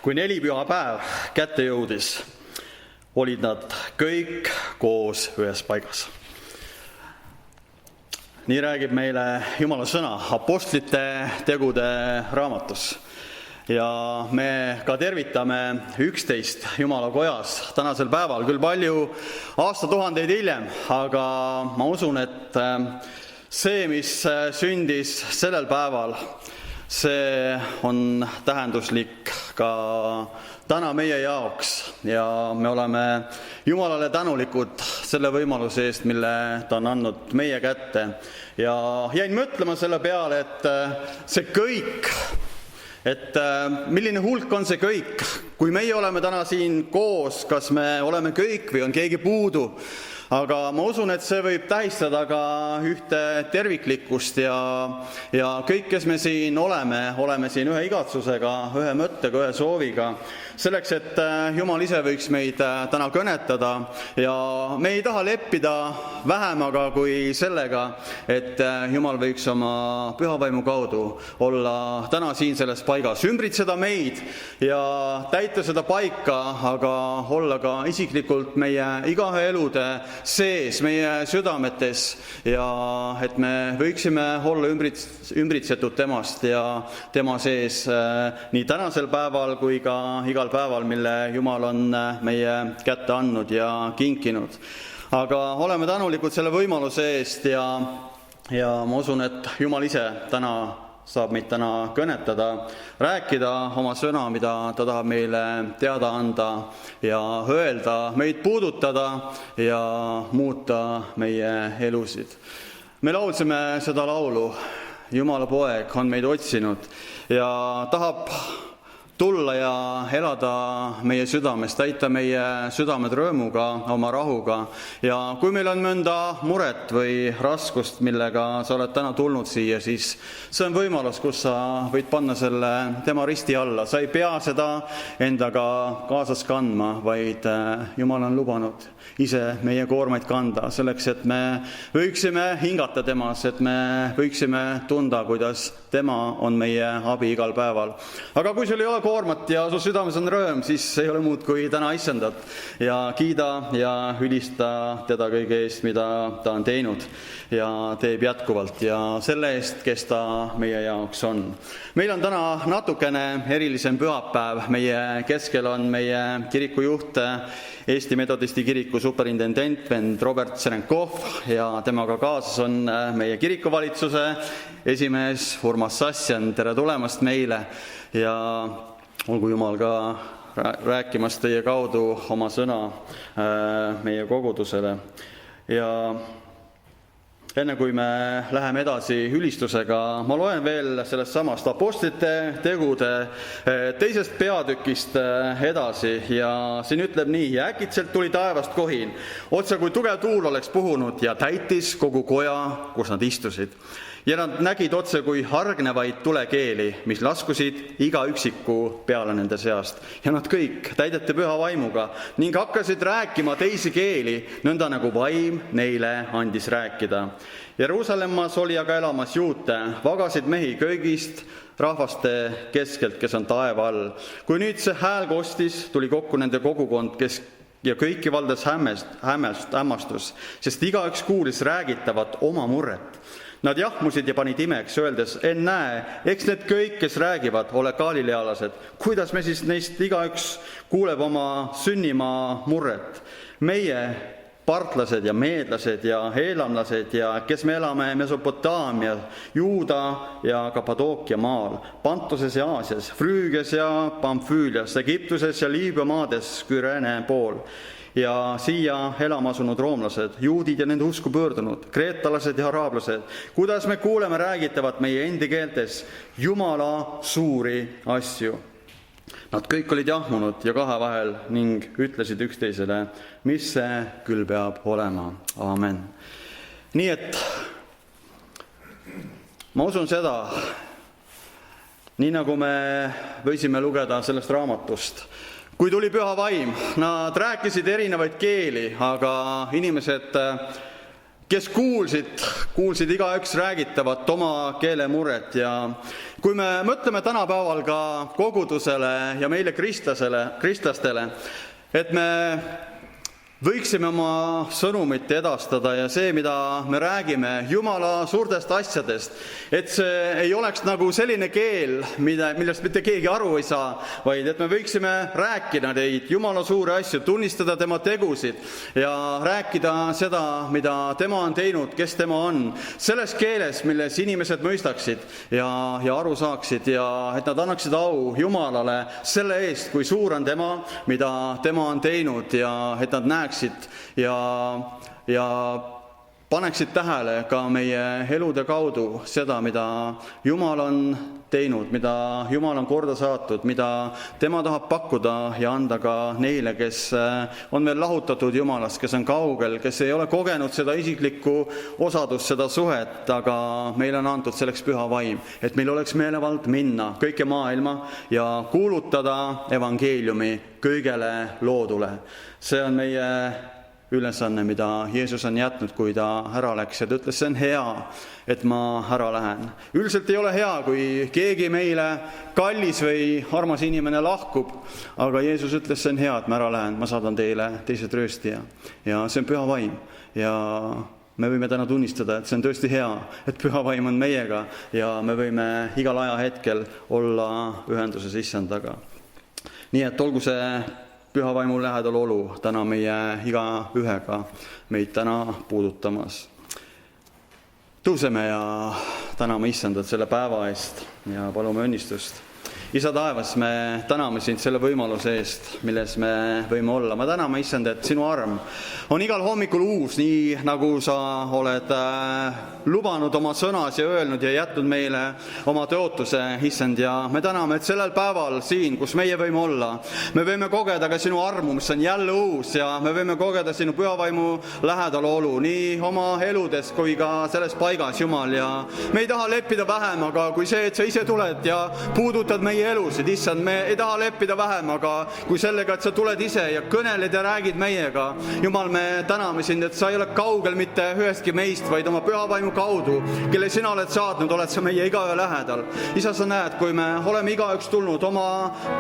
Kui 4 pühapäev kätte jõudis, olid nad kõik koos ühes paigas. Nii räägib meile Jumala sõna Apostlite tegude raamatus. Ja me ka tervitame 11 Jumala kojas tänasel päeval, küll palju aastatuhandeid hiljem, aga ma usun, et see, mis sündis sellel päeval, see on tähenduslik ka täna meie jaoks ja me oleme Jumalale tänulikud selle võimaluse eest, mille ta on andnud meie kätte. Ja jäin mõtlema selle peale, et see kõik, et milline hulk on see kõik, kui meie oleme täna siin koos, kas me oleme kõik või on keegi puudu. Aga ma usun, et see võib tähistada ka ühte terviklikkust ja kõik, kes me siin oleme siin ühe igatsusega, ühe mõttega, ühe sooviga, selleks, et Jumal ise võiks meid täna kõnetada ja me ei taha leppida vähemaga kui sellega, et Jumal võiks oma pühavaimu kaudu olla täna siin selles paigas, ümbritseda meid ja täita seda paika, aga olla ka isiklikult meie igaühe elude sees, meie südametes ja et me võiksime olla ümbritsetud temast ja tema sees nii tänasel päeval kui ka igal päeval, mille Jumal on meie kätte andnud ja kinkinud. Aga oleme tänulikud selle võimaluse eest ja ma usun, et Jumal ise täna saab meid täna kõnetada, rääkida oma sõna, mida ta tahab meile teada anda ja öelda, meid puudutada ja muuta meie elusid. Me laulsime seda laulu, Jumala poeg on meid otsinud ja tahab tulla ja elada meie südames, täita meie südamed rõõmuga, oma rahuga. Ja kui meil on mõnda muret või raskust, millega sa oled täna tulnud siia, siis see on võimalus, kus sa võid panna selle tema risti alla. Sa ei pea seda endaga kaasas kandma, vaid Jumal on lubanud ise meie koormaid kanda, selleks, et me võiksime hingata temas, et me võiksime tunda, kuidas tema on meie abi igal päeval. Aga kui sul ei ole koormat ja su südames on rõõm, siis ei ole muud kui täna issandat ja kiida ja ülista teda kõige eest, mida ta on teinud ja teeb jätkuvalt ja selle eest, kes ta meie jaoks on. Meil on täna natukene erilisem pühapäev, meie keskel on meie kiriku juht, Eesti Metodisti kiriku superintendent vend Robert Serenkov ja temaga kaasas on meie kirikuvalitsuse esimees Urmas Sassjan. Tere tulemast meile ja olgu Jumal ka rääkimast teie kaudu oma sõna meie kogudusele. Ja enne kui me läheme edasi ülistusega, ma loen veel sellest samast Apostlite tegude teisest peatükist edasi ja siin ütleb nii: ja äkitselt tuli taevast kohin, otse kui tugev tuul oleks puhunud ja täitis kogu koja, kus nad istusid. Ja nad nägid otse kui hargnevaid tulekeeli, mis laskusid iga üksiku peale nende seast. Ja nad kõik täideti püha vaimuga ning hakkasid rääkima teisi keeli, nõnda nagu vaim neile andis rääkida. Jeruusalemmas oli aga elamas juute, vagasid mehi kõigist rahvaste keskelt, kes on taeva all. Kui nüüd see hääl kostis, tuli kokku nende kogukond, kes ja kõiki valdas hämmastus, sest igaüks kuulis räägitavat oma murret. Nad jahmusid ja panid imeks, öeldes: ennäe, eks need kõik, kes räägivad, ole galilealased. Kuidas me siis neist igaüks kuuleb oma sünnimaa murret? Meie partlased ja meedlased ja eelamlased ja kes me elame Mesopotaamia, Juuda ja Kappadookia maal, Pantuses ja Aasias, Früügias ja Pamfüülias, Egiptuses ja Liibüa maades Kürene pool. Ja siia elama asunud roomlased, juudid ja nende usku pöördunud, kreetalased ja araablased, kuidas me kuuleme räägitavat meie endi keeltes Jumala suuri asju. Nad kõik olid jahmunud ja kahe vahel ning ütlesid üksteisele: mis see küll peab olema? Aamen. Nii et ma usun seda, nii nagu me võisime lugeda sellest raamatust, kui tuli püha vaim, nad rääkisid erinevaid keeli, aga inimesed kes kuulsid igaüks räägitavat oma keelemurret ja kui me mõtleme tänapäeval ka kogudusele ja meile kristlastele, et me võiksime oma sõnumit edastada ja see, mida me räägime Jumala suurtest asjadest, et see ei oleks nagu selline keel, millest mitte keegi aru ei saa, vaid et me võiksime rääkida neid Jumala suuri asju, tunnistada tema tegusid ja rääkida seda, mida tema on teinud, kes tema on, selles keeles, milles inimesed mõistaksid ja aru saaksid ja et nad annaksid au Jumalale selle eest, kui suur on tema, mida tema on teinud ja et nad näeksid ja paneksid tähele ka meie elude kaudu seda, mida Jumal on teinud, mida Jumal on korda saatnud, mida tema tahab pakkuda ja anda ka neile, kes on veel lahutatud Jumalast, kes on kaugel, kes ei ole kogenud seda isiklikku osadust, seda suhet, aga meil on antud selleks püha vaim, et meil oleks meelevald minna kõike maailma ja kuulutada evangeeliumi kõigele loodule. See on meie ülesanne, mida Jeesus on jätnud, kui ta ära läks ja ta ütles, see on hea, et ma ära lähen. Üldiselt ei ole hea, kui keegi meile kallis või armas inimene lahkub, aga Jeesus ütles, see on hea, et ma ära lähen, ma saadan teile teise trööstija ja see on püha vaim ja me võime täna tunnistada, et see on tõesti hea, et püha vaim on meiega ja me võime igal ajahetkel olla ühenduses Issandaga. Nii et olgu see püha vaimu lähedal olu täna meie igaühega meid täna puudutamas. Tõuseme ja täname Issandat selle päeva eest ja palume õnnistust. Isa taevas, me täname sind selle võimaluse eest, milles me võime olla. Me täname, Issand, et sinu arm on igal hommikul uus, nii nagu sa oled lubanud oma sõnas ja öelnud ja jätnud meile oma tõotuse, Issand, ja me täname, et sellel päeval siin, kus meie võime olla, me võime kogeda ka sinu armu, mis on jälle uus ja me võime kogeda sinu pühavaimu lähedal olu, nii oma eludes kui ka selles paigas, Jumal, ja me ei taha leppida vähem, aga kui see, et sa ise tuled ja puudutad meie elusid, Issand, me ei taha leppida vähem, aga kui sellega, et sa tuled ise ja kõneled ja räägid meiega, Jumal, me täname sind, et sa ei ole kaugel mitte ühestki meist, vaid oma pühavaimu kaudu, kelle sina oled saatnud, oled sa meie igaühe lähedal. Isa, sa näed, kui me oleme igaüks tulnud oma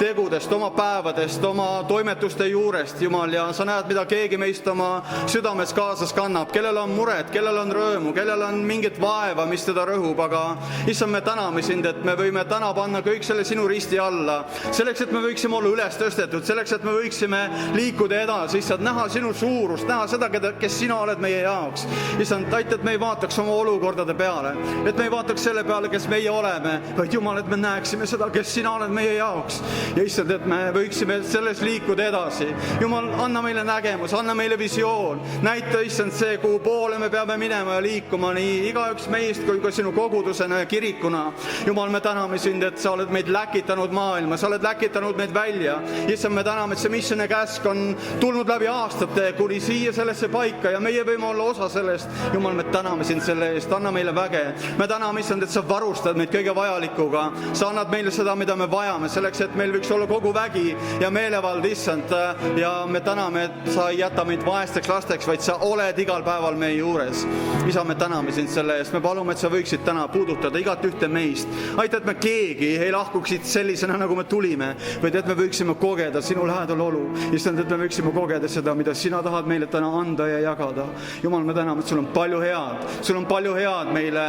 tegudest, oma päevadest, oma toimetuste juurest, Jumal, ja sa näed, mida keegi meist oma südames kaasas kannab, kellel on mured, kellel on rõõmu, kellel on mingit vaeva, mis teda rõhub, aga Issand, me täname sind, et me võime täna panna kõik selle sinu risti alla, selleks, et me võiksime olla üles tõstetud, selleks, et me võiksime liikuda edasi, Issand, näha sinu suurust, näha seda, kes sina oled meie jaoks. Issand, aita, et me ei vaataks oma olukordade peale, et me ei vaataks selle peale, kes meie oleme, vaid Jumal, et me näeksime seda, kes sina oled meie jaoks. Ja Issand, et me võiksime selles liikuda edasi. Jumal, anna meile nägemus, anna meile visioon. Näita, Issand, see, kuhu poole me peame minema ja liikuma, nii igaüks meist kui ka sinu kogudusena ja kirikuna. Jumal, me täname sind, et sa oled meid läkitanud maailma, sa oled läkitanud meid välja. Issand, me täname, et see missiooni käsk on tulnud läbi aastate kuni siia sellesse paika ja meie võime olla osa sellest. Jumal, me täname sind selle eest, anna meile väge. Me täname, Issand, et sa varustad meid kõige vajalikuga. Sa annad meile seda, mida me vajame, selleks, et meil võiks olla kogu vägi ja meelevald, Issand. Ja me täname, et sa ei jäta meid vaesteks lasteks, vaid sa oled igal päeval meie juures. Isa, me täname sind selle eest. Me palume, et sa võiksid täna puudutada igat ühte meist. Aita, et me keegi ei lahkuksid sellisena, nagu me tulime, vaid et me võiksime kogeda sinu lähedal olu. Issand, et me võiksime kogeda seda, mida sina tahad meile täna anda ja jagada. Jumal, me täname, et sul on palju head. Sul on palju head meile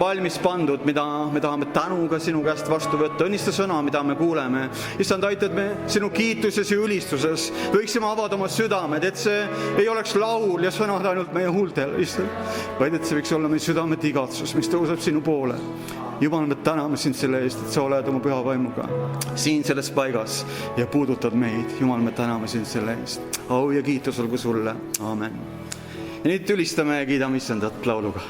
valmis pandud, mida me tahame tänuga sinu käest vastu võtta. Õnnista sõna, mida me kuuleme. Issand, aita, et me sinu kiituses ja ülistuses võiksime avada oma südamed, et see ei oleks laul ja sõnad ainult meie huultel, Issand, vaid et see võiks olla meie südamete igatsus, mis tõuseb sinu poole. Jumal, me täname sind selle eest, et sa oled oma püha vaimuga siin selles paigas ja puudutad meid. Jumal, me täname sind selle eest. Au ja kiitus olgu sulle. Amen. Ja nüüd ülistame ja kiidame Issandat lauluga.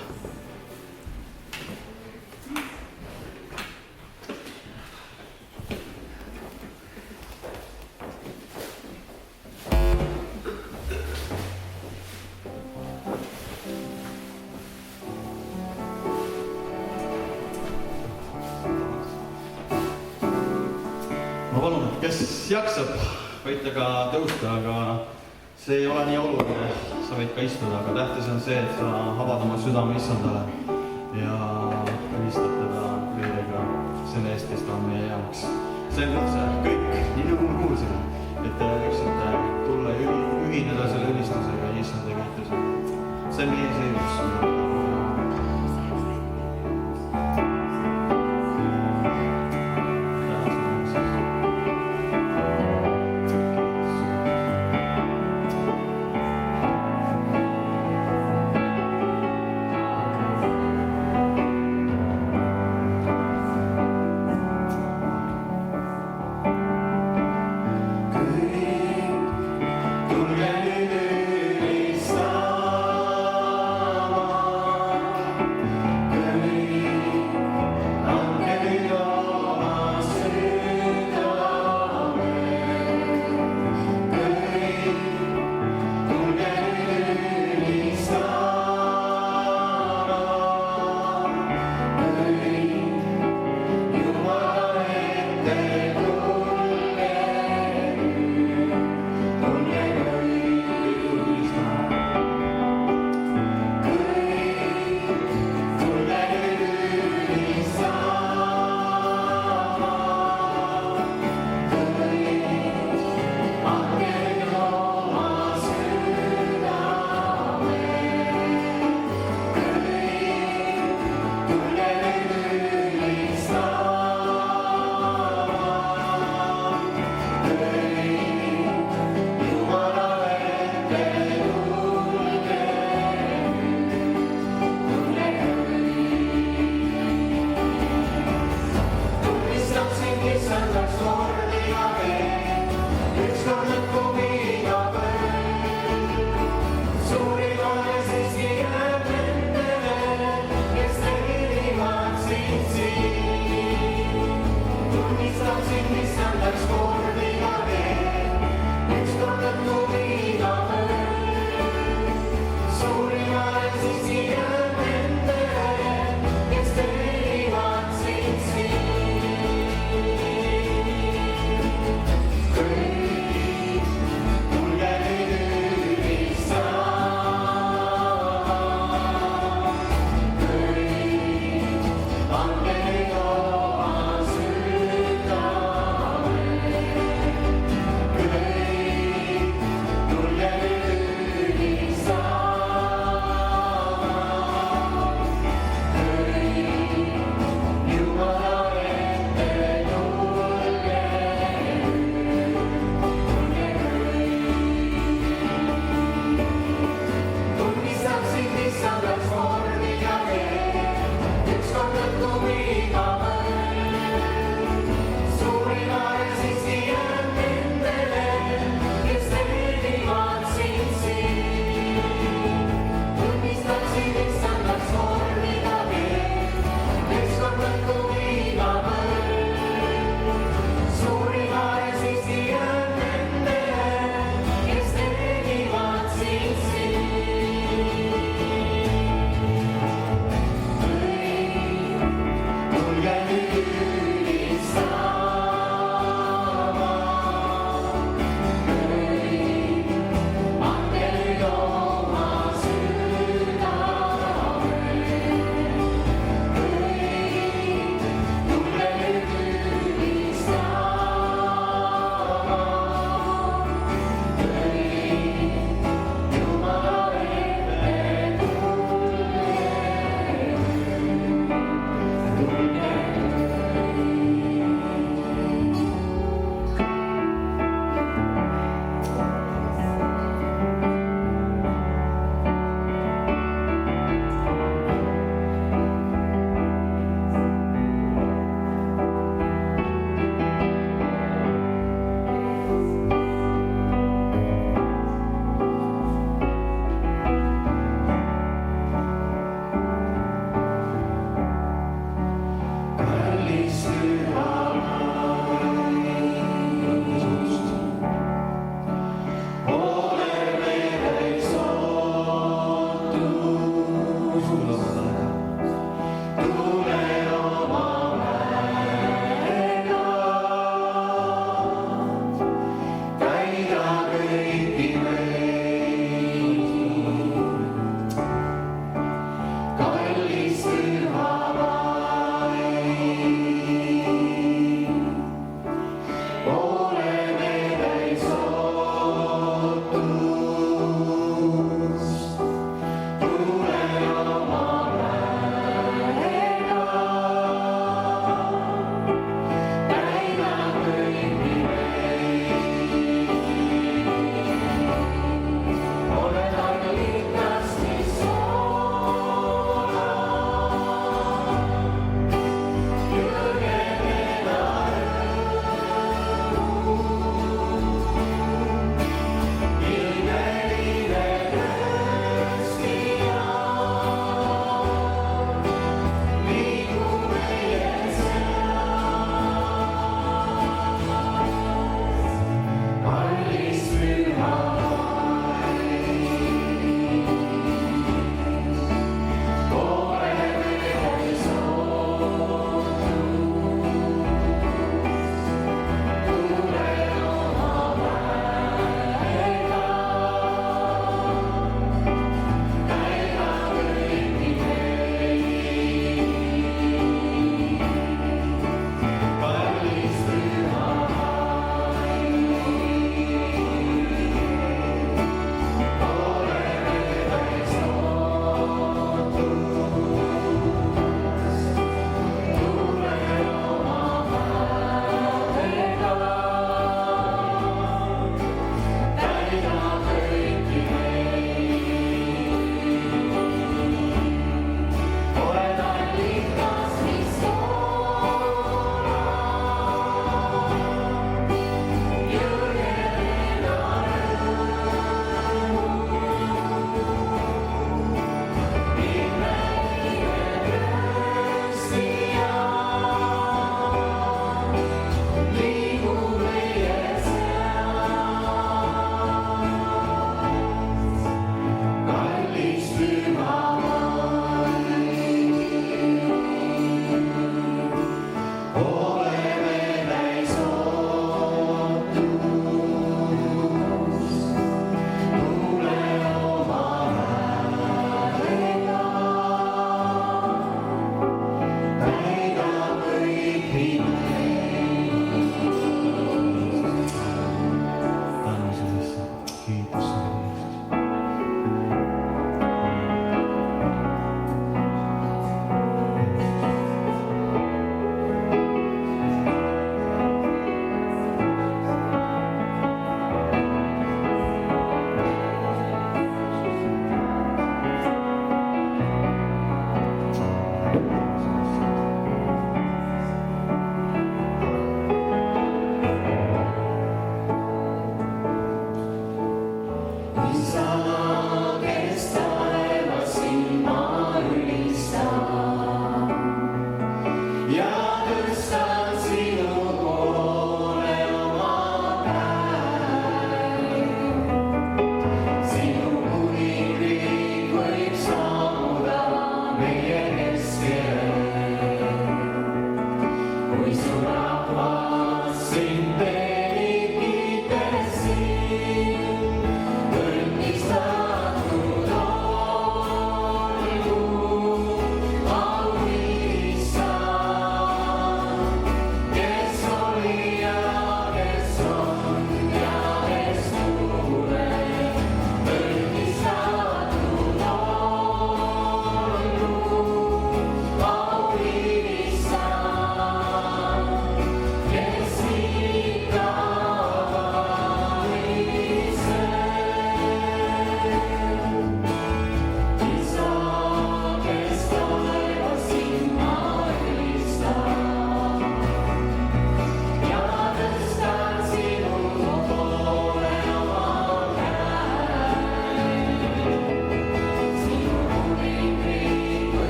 Ma palun, kes jaksab, võite ka tõusta, aga see ei ole nii oluline, sa võid ka istuda, aga tähtis on see, et sa avad oma südame Issandale ja ülistad teda veerega selle eest, kes ta on meie jaoks. See on üldse kõik, nii nagu ma kuulsin, et te võiksite tulla ja ühineda selle ülistusega ja Issanda kiitusega. See on meie seedus.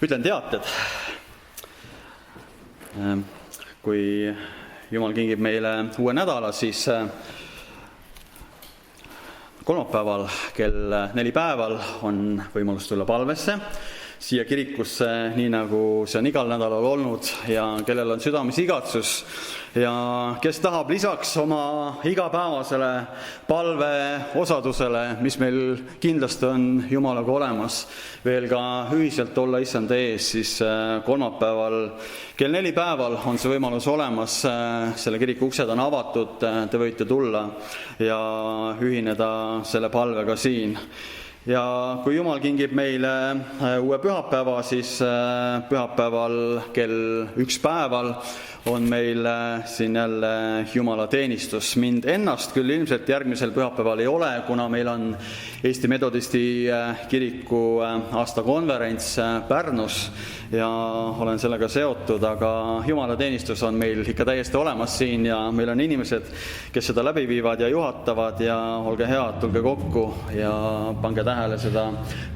Ütlen teated. Kui Jumal kingib meile uue nädala, siis kolmapäeval kell 4 päeval on võimalus tulla palvesse, siia kirikusse, nii nagu see on igal nädalal olnud ja kellel on südames igatsus ja kes tahab lisaks oma igapäevasele palveosadusele, mis meil kindlasti on Jumalaga olemas, veel ka ühiselt olla Issanda ees, siis kolmapäeval kell 4 päeval on see võimalus olemas, selle kiriku uksed on avatud, te võite tulla ja ühineda selle palvega siin. Ja kui Jumal kingib meile uue pühapäeva, siis pühapäeval kell 1 päeval on meil siin jälle Jumala teenistus. Mind ennast küll ilmselt järgmisel pühapäeval ei ole, kuna meil on Eesti Metodisti kiriku aastakonverents Pärnus ja olen sellega seotud, aga Jumala teenistus on meil ikka täiesti olemas siin ja meil on inimesed, kes seda läbi viivad ja juhatavad ja olge head, tulge kokku ja pange tähele seda,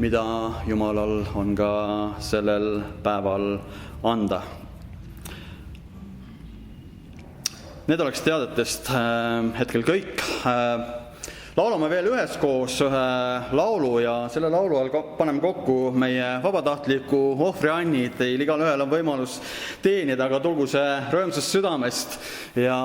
mida Jumalal on ka sellel päeval anda. Need oleks teadetest hetkel kõik. Laulame veel üheskoos ühe laulu ja selle laulu all paneme kokku meie vabatahtliku ohvrianni. Teil igal ühel on võimalus teenida, aga tulgu see rõõmsast südamest ja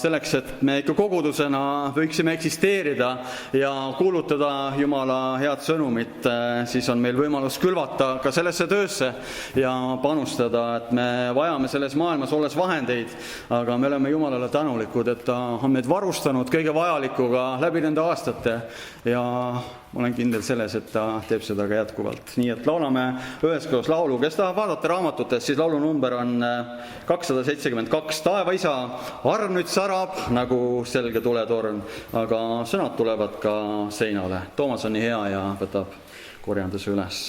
selleks, et me ikka kogudusena võiksime eksisteerida ja kuulutada Jumala head sõnumit, siis on meil võimalus külvata ka sellesse töösse ja panustada, et me vajame selles maailmas olles vahendeid, aga me oleme Jumalale tänulikud, et ta on meid varustanud kõige vajalikuga läbi nende aastate ja olen kindel selles, et ta teeb seda ka jätkuvalt. Nii et laulame üheskoos laulu. Kes tahab vaadata raamatutest, siis laulu number on 272. Taeva isa, arm nüüd sarab nagu selge tuletorn, aga sõnad tulevad ka seinale. Toomas on nii hea ja võtab korjanduse üles.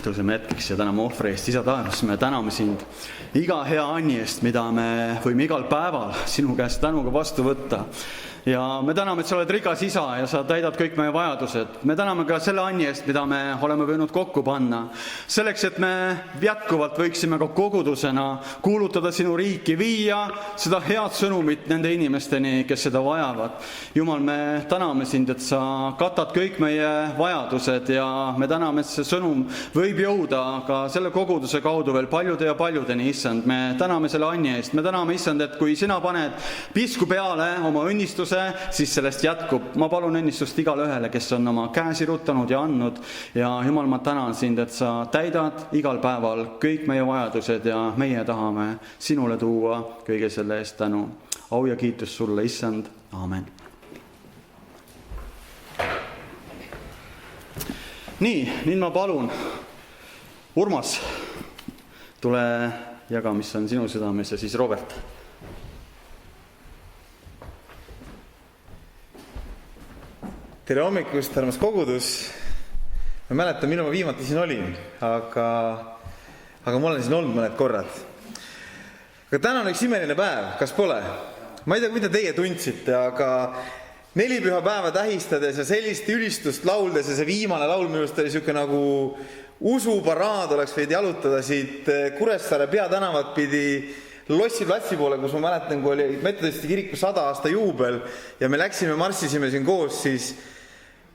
tõuseme hetkeks ja täname ohvri eest. Isa taevas, me täname sind iga hea anni eest, mida me võime igal päeval sinu käest tänuga vastu võtta. Ja me täname, et sa oled rikas isa ja sa täidad kõik meie vajadused. Me täname ka selle anni eest, mida me oleme võinud kokku panna. Selleks, et me jätkuvalt võiksime ka kogudusena kuulutada sinu riiki, viia seda head sõnumit nende inimesteni, kes seda vajavad. Jumal, me täname sind, et sa katad kõik meie vajadused ja me täname, et see sõnum võib jõuda ka selle koguduse kaudu veel paljude ja paljudeni, issand. Me täname selle anni eest. Me täname, issand, et kui sina paned pisku peale oma õnnistuse, siis sellest jätkub. Ma palun õnnistust igale ühele, kes on oma käe sirutanud ja andnud. Ja Jumal, ma tänan sind, et sa täidad igal päeval kõik meie vajadused ja meie tahame sinule tuua kõige selle eest tänu. Au ja kiitus sulle, issand. Aamen. Nii, nüüd ma palun, Urmas, tule jaga, mis on sinu südames ja siis Robert. Tere hommikust, armas kogudus. Ma mäletan, minu ma viimati siin olin, aga ma olen siin olnud mõned korrad. Aga täna on üks imeline päev, kas pole? Ma ei tea, mida teie tundsite, aga 4 pühapäeva tähistades ja sellist ülistust lauldes ja see viimane laul minust oli siuke nagu usuparaad oleks võid jalutada siit Kuressaare peatänavat pidi Lossi platsi poole, kus ma mäletan, kui oli Metodisti kiriku 100 aasta juubel ja me marssisime siin koos, siis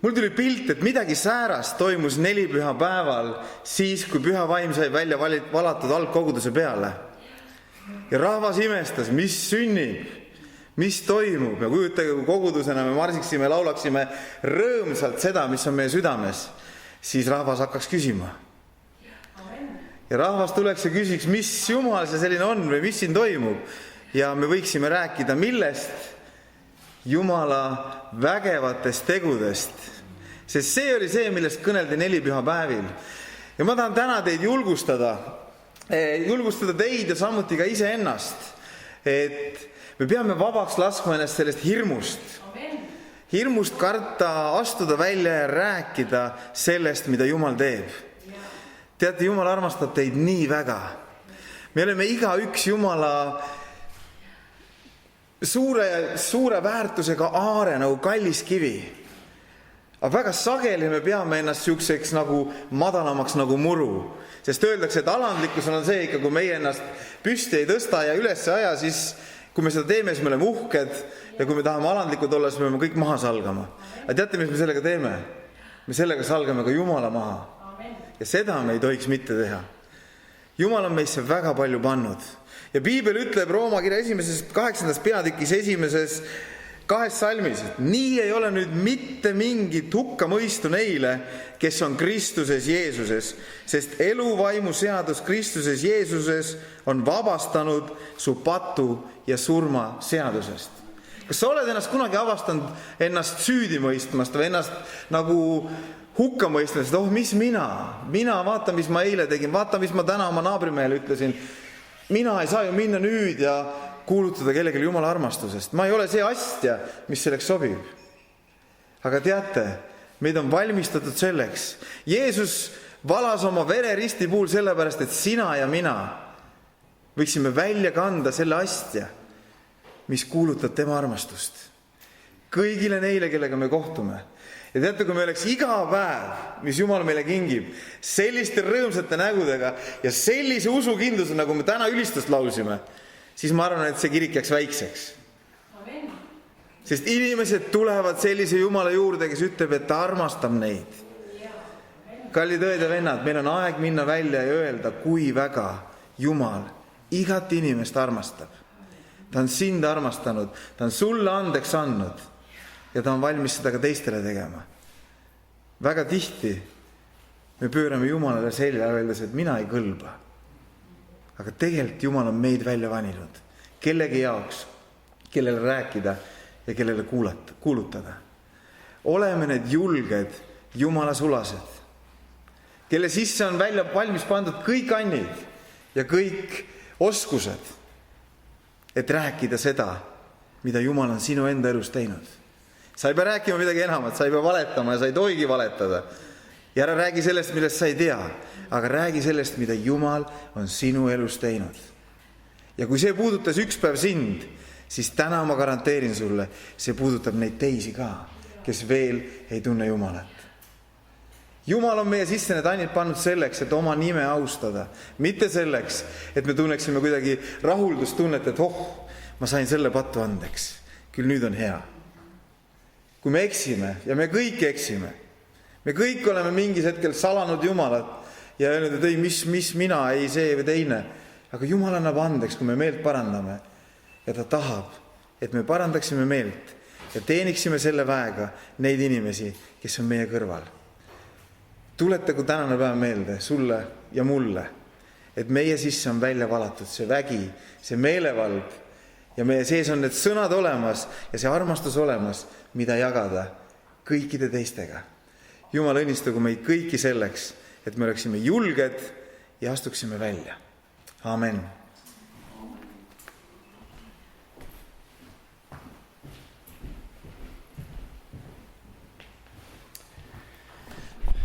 mul tuli pilt, et midagi säärast toimus 4 pühapäeval siis, kui püha vaim sai välja valatud algkoguduse peale. Ja rahvas imestas, mis sünnib, mis toimub. Ja kujutage, kui kogudusena me marsiksime, laulaksime rõõmsalt seda, mis on meie südames, siis rahvas hakkaks küsima. Ja rahvas tuleks ja küsiks, mis Jumal see selline on või mis siin toimub. Ja me võiksime rääkida millest? Jumala vägevatest tegudest. Sest see oli see, millest kõneldi 4 pühapäevil. Ja ma tahan täna teid julgustada teid ja samuti ka iseennast, et me peame vabaks laskma ennast sellest hirmust. Hirmust karta, astuda välja ja rääkida sellest, mida Jumal teeb. Teate, Jumal armastab teid nii väga. Me oleme igaüks Jumala suure väärtusega aare nagu kallis kivi. Aga väga sageli me peame ennast siukseks nagu madalamaks nagu muru. Sest öeldakse, et alandlikkus on see ikka, kui meie ennast püsti ei tõsta ja üles aja, siis kui me seda teeme, siis me oleme uhked ja kui me tahame alandlikud olla, siis me peame kõik maha salgama. Aga teate, mis me sellega teeme? Me sellega salgame ka Jumala maha. Ja seda me ei tohiks mitte teha. Jumal on meisse väga palju pannud. Ja Piibel ütleb Rooma kirja 8. peatükis 1. 2 salmis, et nii ei ole nüüd mitte mingit hukkamõistu neile, kes on Kristuses Jeesuses, sest eluvaimu seadus Kristuses Jeesuses on vabastanud su patu ja surma seadusest. Kas sa oled ennast kunagi avastanud ennast süüdi mõistmast või ennast nagu hukka mõistmast, et mis mina vaata, mis ma eile tegin, vaata, mis ma täna oma naabrimehele ütlesin. Mina ei saa ju minna nüüd ja kuulutada kellelegi Jumala armastusest. Ma ei ole see astja, mis selleks sobib. Aga teate, meid on valmistatud selleks. Jeesus valas oma vere risti puhul sellepärast, et sina ja mina võiksime välja kanda selle astja, mis kuulutab tema armastust. Kõigile neile, kellega me kohtume. Ja teate, kui me oleks iga päev, mis Jumal meile kingib, selliste rõõmsate nägudega ja sellise usukindluse, nagu me täna ülistust laulsime, siis ma arvan, et see kirik jääks väikseks. Amen. Sest inimesed tulevad sellise Jumala juurde, kes ütleb, et ta armastab neid. Kallid õed ja vennad, meil on aeg minna välja ja öelda, kui väga Jumal igat inimest armastab. Ta on sind armastanud, ta on sulle andeks andnud ja ta on valmis seda ka teistele tegema. Väga tihti me pöörame Jumalale selja öeldes, et mina ei kõlba. Aga tegelikult Jumal on meid välja vaninud. Kellegi jaoks, kellele rääkida ja kellele kuulutada. Oleme need julged Jumala sulased, kelle sisse on välja valmis pandud kõik annid ja kõik oskused, et rääkida seda, mida Jumal on sinu enda elus teinud. Sa ei pea rääkima midagi enamat, sa ei pea valetama ja sa ei tohigi valetada. Ja ära räägi sellest, millest sa ei tea, aga räägi sellest, mida Jumal on sinu elus teinud. Ja kui see puudutas üks päev sind, siis täna ma garanteerin sulle, see puudutab neid teisi ka, kes veel ei tunne Jumalat. Jumal on meie sisse need ainult pannud selleks, et oma nime austada. Mitte selleks, et me tunneksime kuidagi rahuldustunnet, et ma sain selle pattu andeks. Küll nüüd on hea. Kui me eksime, ja me kõik eksime, me kõik oleme mingis hetkel salanud Jumalat ja öelnud, et ei, mis mina, ei see või teine. Aga Jumal annab andeks, kui me meelt parandame. Ja ta tahab, et me parandaksime meelt ja teeniksime selle väega neid inimesi, kes on meie kõrval. Tuletagu tänane päev meelde sulle ja mulle, et meie sisse on välja valatud see vägi, see meelevald ja meie sees on need sõnad olemas ja see armastus olemas, mida jagada kõikide teistega. Jumal õnnistagu meid kõiki selleks, et me oleksime julged ja astuksime välja. Amen.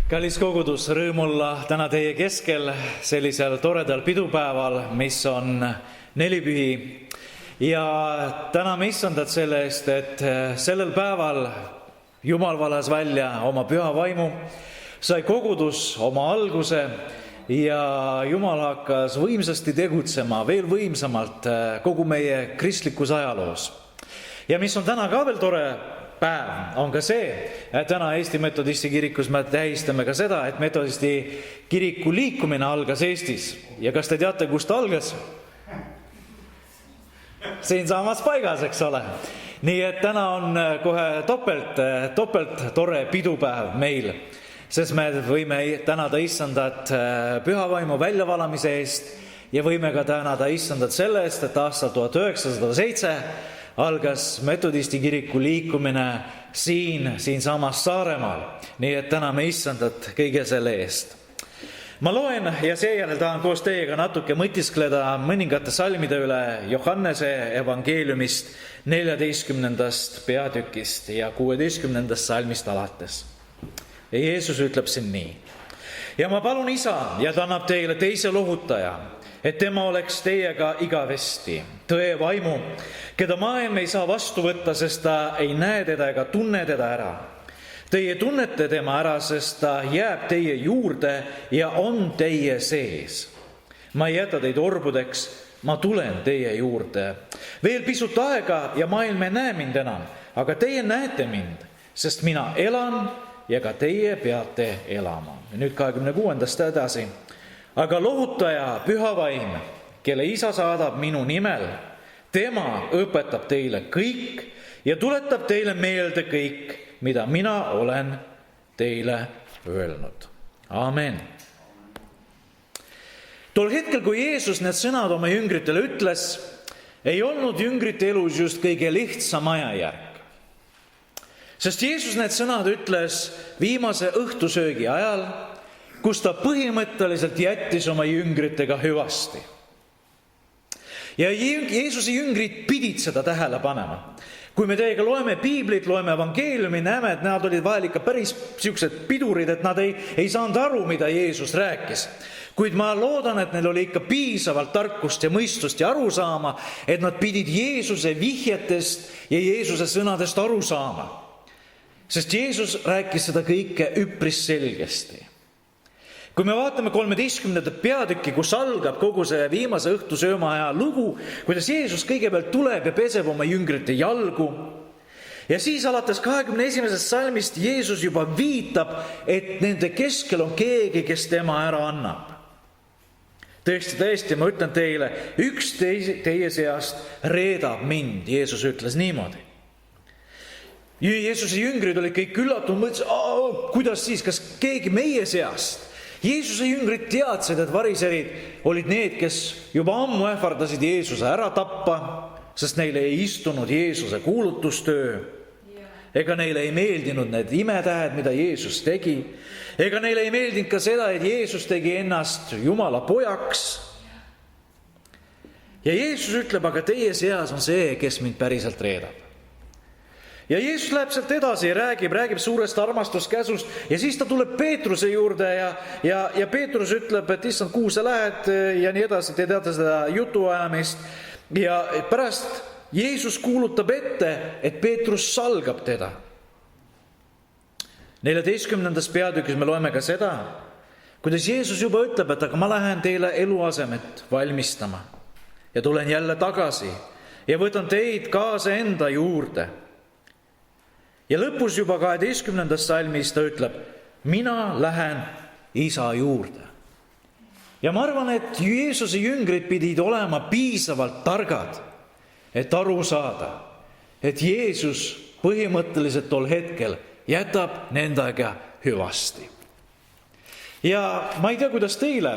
Kallis kogudus, rõõm olla täna teie keskel sellisel toredal pidupäeval, mis on nelipühi. Ja täname Issandat selle eest, et sellel päeval Jumal valas välja oma püha vaimu, sai kogudus oma alguse ja Jumal hakkas võimsasti tegutsema, veel võimsamalt kogu meie kristlikus ajaloos. Ja mis on täna ka veel tore päev, on ka see, et täna Eesti Metodisti kirikus me tähistame ka seda, et Metodisti kiriku liikumine algas Eestis. Ja kas te teate, kust ta algas? Siin samas paigas, eks ole. Nii et täna on kohe topelt tore pidupäev meil, sest me võime tänada Issandat pühavaimu väljavalamise eest ja võime ka tänada Issandat selle eest, et aastal 1907 algas Metodisti kiriku liikumine siinsamas Saaremaal. Nii et täname Issandat kõige selle eest. Ma loen ja seejärel tahan koos teiega natuke mõtiskleda mõningate salmide üle Johannese evangeeliumist 14. peatükist ja 16. salmist alates. Ja Jeesus ütleb siin nii. Ja ma palun Isa ja ta annab teile teise lohutaja, et tema oleks teiega igavesti, tõe vaimu, keda maailm ei saa vastu võtta, sest ta ei näe teda ega tunne teda ära. Teie tunnete tema ära, sest ta jääb teie juurde ja on teie sees. Ma ei jäta teid orbudeks, ma tulen teie juurde. Veel pisut aega ja maailm ei näe mind enam, aga teie näete mind, sest mina elan ja ka teie peate elama. Ja nüüd 26. edasi. Aga lohutaja püha vaim, kelle Isa saadab minu nimel, tema õpetab teile kõik ja tuletab teile meelde kõik, mida mina olen teile öelnud. Amen. Tol hetkel, kui Jeesus need sõnad oma jüngritele ütles, ei olnud jüngrite elus just kõige lihtsam ajajärk. Sest Jeesus need sõnad ütles viimase õhtusöögi ajal, kus ta põhimõtteliselt jättis oma jüngritega hüvasti. Ja Jeesuse jüngrid pidid seda tähele panema. Kui me teiega loeme piiblit, loeme evangeeliumi, näeme, et nad olid vahel ikka päris siuksed pidurid, et nad ei saanud aru, mida Jeesus rääkis. Kuid ma loodan, et neil oli ikka piisavalt tarkust ja mõistust ja aru saama, et nad pidid Jeesuse vihjetest ja Jeesuse sõnadest aru saama. Sest Jeesus rääkis seda kõike üpris selgesti. Kui me vaatame 13. peatükki, kus algab kogu see viimase õhtusööma aja lugu, kuidas Jeesus kõigepealt tuleb ja peseb oma jüngrite jalgu. Ja siis alates 21. salmist Jeesus juba viitab, et nende keskel on keegi, kes tema ära annab. Tõesti, ma ütlen teile, üks teie seast reedab mind, Jeesus ütles niimoodi. Jeesuse jüngrid olid kõik üllatunud, mõtlesid, kuidas siis, kas keegi meie seast? Jeesuse jüngrid teadsid, et variserid olid need, kes juba ammu ähvardasid Jeesuse ära tappa, sest neile ei istunud Jeesuse kuulutustöö. Ega neile ei meeldinud need imetähed, mida Jeesus tegi. Ega neile ei meeldinud ka seda, et Jeesus tegi ennast Jumala pojaks. Ja Jeesus ütleb, aga teie seas on see, kes mind päriselt reedab. ja Jeesus läheb sealt edasi ja räägib suurest armastuskäsust ja siis ta tuleb Peetruse juurde ja Peetrus ütleb, et issand, kuhu sa lähed ja nii edasi, te teate seda jutuajamist ja pärast Jeesus kuulutab ette, et Peetrus salgab teda. 14. peatükis me loeme ka seda, kuidas Jeesus juba ütleb, et aga ma lähen teile eluasemet valmistama ja tulen jälle tagasi ja võtan teid kaasa enda juurde. Ja lõpus juba 12. salmis ta ütleb, mina lähen isa juurde. Ja ma arvan, et Jeesuse jüngrid pidid olema piisavalt targad, et aru saada, et Jeesus põhimõtteliselt tol hetkel jätab nendega hüvasti. Ja ma ei tea, kuidas teile,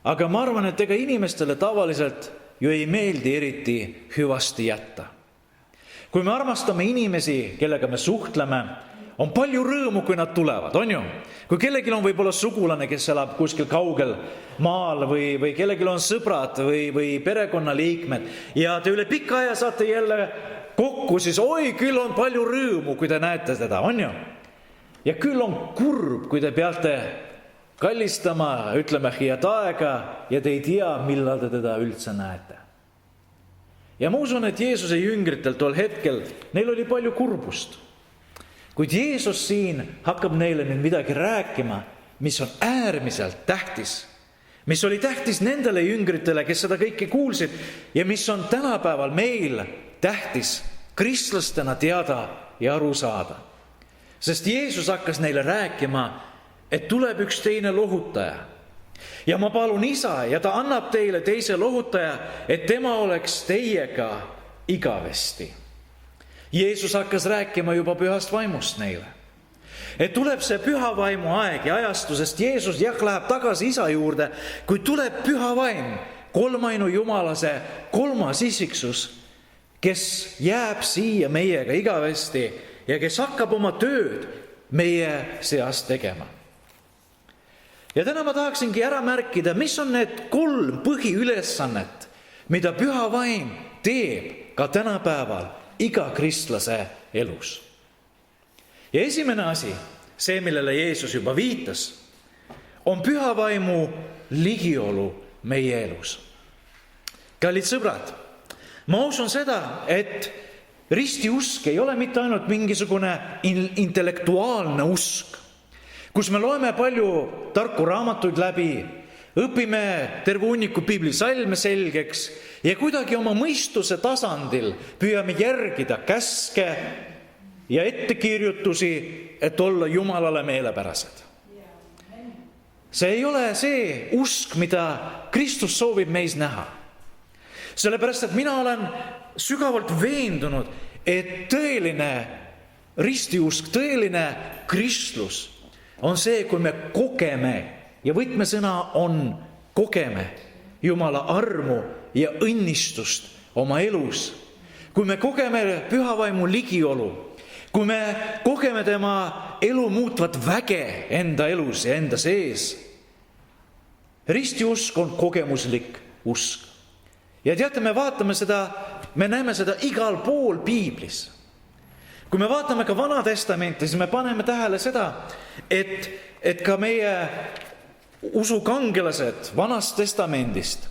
aga ma arvan, et ega inimestele tavaliselt ju ei meeldi eriti hüvasti jätta. Kui me armastame inimesi, kellega me suhtleme, on palju rõõmu, kui nad tulevad, on ju? Kui kellelgi on võib-olla sugulane, kes elab kuskil kaugel maal või kellelgi on sõbrad või perekonnaliikmed ja te üle pika aja saate jälle kokku, siis oi, küll on palju rõõmu, kui te näete teda, on ju? Ja küll on kurb, kui te peate kallistama, ütleme, head aega ja te ei tea, millal te teda üldse näete. Ja ma usun, et Jeesuse jüngritel tol hetkel, neil oli palju kurbust. Kuid Jeesus siin hakkab neile nüüd midagi rääkima, mis on äärmiselt tähtis. Mis oli tähtis nendele jüngritele, kes seda kõike kuulsid ja mis on tänapäeval meil tähtis kristlastena teada ja aru saada. Sest Jeesus hakkas neile rääkima, et tuleb üks teine lohutaja. Ja ma palun isa ja ta annab teile teise lohutaja, et tema oleks teiega igavesti. Jeesus hakkas rääkima juba pühast vaimust neile. Et tuleb see püha vaimu aeg ja ajastu, sest Jeesus läheb tagasi isa juurde, kui tuleb püha vaim, kolmainu jumalase kolmas isiksus, kes jääb siia meiega igavesti ja kes hakkab oma tööd meie seas tegema. Ja täna ma tahaksingi ära märkida, mis on need 3 põhiülesannet, mida püha vaim teeb ka tänapäeval iga kristlase elus. Ja esimene asi, see, millele Jeesus juba viitas, on püha vaimu ligiolu meie elus. Kallid sõbrad, ma usun seda, et ristiusk ei ole mitte ainult mingisugune intellektuaalne usk, kus me loeme palju tarku raamatuid läbi, õpime terve hunniku piibli salme selgeks ja kuidagi oma mõistuse tasandil püüame järgida käske ja ettekirjutusi, et olla Jumalale meelepärased. See ei ole see usk, mida Kristus soovib meis näha. Sellepärast, et mina olen sügavalt veendunud, et tõeline ristiusk, tõeline kristlus on see, kui me kogeme, ja võtmesõna on kogeme Jumala armu ja õnnistust oma elus. Kui me kogeme püha vaimu ligiolu, kui me kogeme tema elu muutvat väge enda elus ja enda sees. Ristiusk on kogemuslik usk. Ja teate, me vaatame seda, me näeme seda igal pool piiblis. Kui me vaatame ka Vana Testamenti, siis me paneme tähele seda, et ka meie usukangelased Vanast Testamendist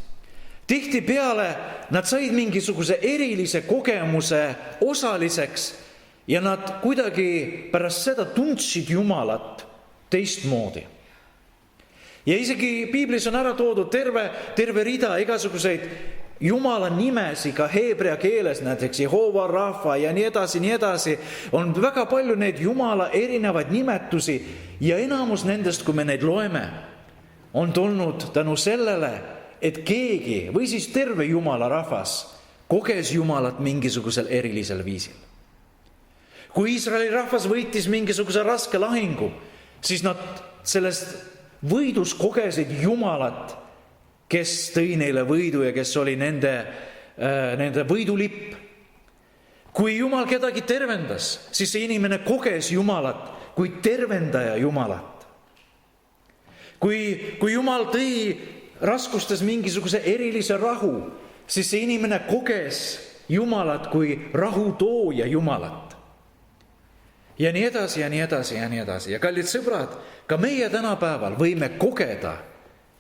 tihtipeale nad said mingisuguse erilise kogemuse osaliseks ja nad kuidagi pärast seda tundsid Jumalat teistmoodi. Ja isegi piiblis on ära toodud terve rida igasuguseid Jumala nimesi ka heebrea keeles, näiteks Jehova rahva ja nii edasi, on väga palju neid Jumala erinevaid nimetusi ja enamus nendest, kui me neid loeme, on tulnud tänu sellele, et keegi või siis terve Jumala rahvas koges Jumalat mingisugusel erilisel viisil. Kui Iisraeli rahvas võitis mingisuguse raske lahingu, siis nad sellest võidus kogesid Jumalat, kes tõi neile võidu ja kes oli nende võidulipp. Kui Jumal kedagi tervendas, siis see inimene koges Jumalat kui tervendaja Jumalat. Kui Jumal tõi raskustes mingisuguse erilise rahu, siis see inimene koges Jumalat kui rahutooja Jumalat. ja nii edasi ja nii edasi ja nii edasi. Ja kallid sõbrad, ka meie tänapäeval võime kogeda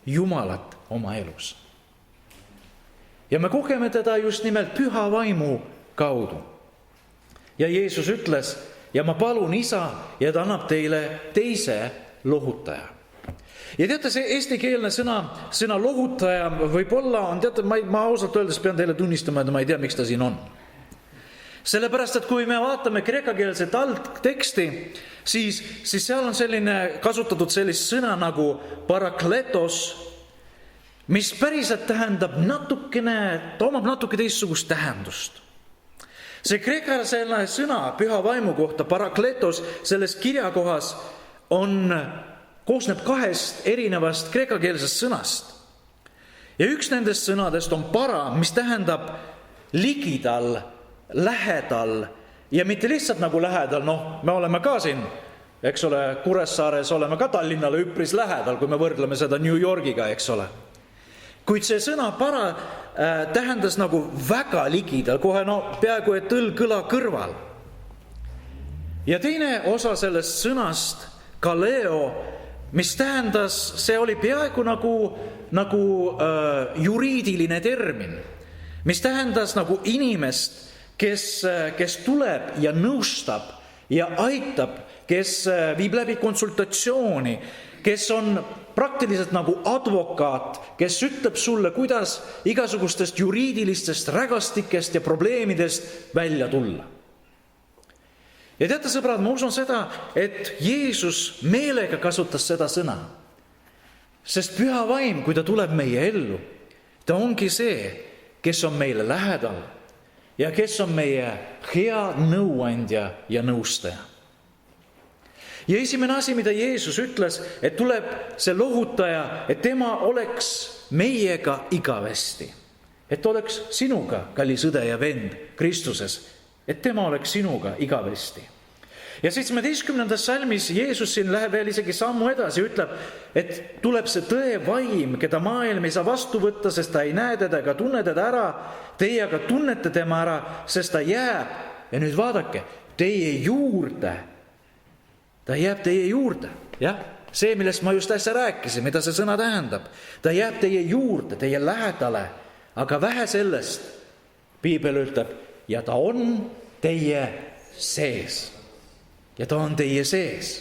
Jumalat oma elus. Ja me kogeme teda just nimelt püha vaimu kaudu. Ja Jeesus ütles, ja ma palun Isa, ja ta annab teile teise lohutaja. Ja teate, see eestikeelne sõna lohutaja võib-olla on, teate, ma ausalt öeldes pean teile tunnistama, et ma ei tea, miks ta siin on. Sellepärast, et kui me vaatame kreekakeelset algteksti, siis seal on kasutatud sellist sõna nagu parakletos, mis päriselt tähendab ta omab natuke teistsugust tähendust. See kreekakeelne sõna püha vaimu kohta, parakletos, selles kirjakohas koosneb kahest erinevast kreekakeelsest sõnast. Ja üks nendest sõnadest on para, mis tähendab ligidal, lähedal ja mitte lihtsalt nagu lähedal, me oleme ka siin, eks ole, Kuressaares oleme ka Tallinnale üpris lähedal, kui me võrdleme seda New Yorgiga, eks ole. Kuid see sõna para tähendas nagu väga ligidal, kohe peaaegu et õlg-kõla kõrval. Ja teine osa sellest sõnast, kaleo, mis tähendas, see oli peaaegu nagu juriidiline termin, mis tähendas nagu inimest, kes tuleb ja nõustab ja aitab, kes viib läbi konsultatsiooni, kes on praktiliselt nagu advokaat, kes ütleb sulle, kuidas igasugustest juriidilistest rägastikest ja probleemidest välja tulla. Ja teate, sõbrad, ma usun seda, et Jeesus meelega kasutas seda sõna, sest püha vaim, kui ta tuleb meie ellu, ta ongi see, kes on meile lähedal ja kes on meie hea nõuandja ja nõustaja. Ja esimene asi, mida Jeesus ütles, et tuleb see lohutaja, et tema oleks meiega igavesti. Et oleks sinuga, kallis õde ja vend Kristuses, et tema oleks sinuga igavesti. Ja 17. salmis Jeesus siin läheb veel isegi sammu edasi, ütleb, et tuleb see tõe vaim, keda maailm ei saa vastu võtta, sest ta ei näe teda ega tunne teda ära, teie aga tunnete tema ära, sest ta jääb, ja nüüd vaadake, teie juurde. Ta jääb teie juurde, jah, see, millest ma just äsja rääkisin, mida see sõna tähendab. Ta jääb teie juurde, teie lähedale, aga vähe sellest, Piibel ütleb, ja ta on teie sees. Ja ta on teie sees.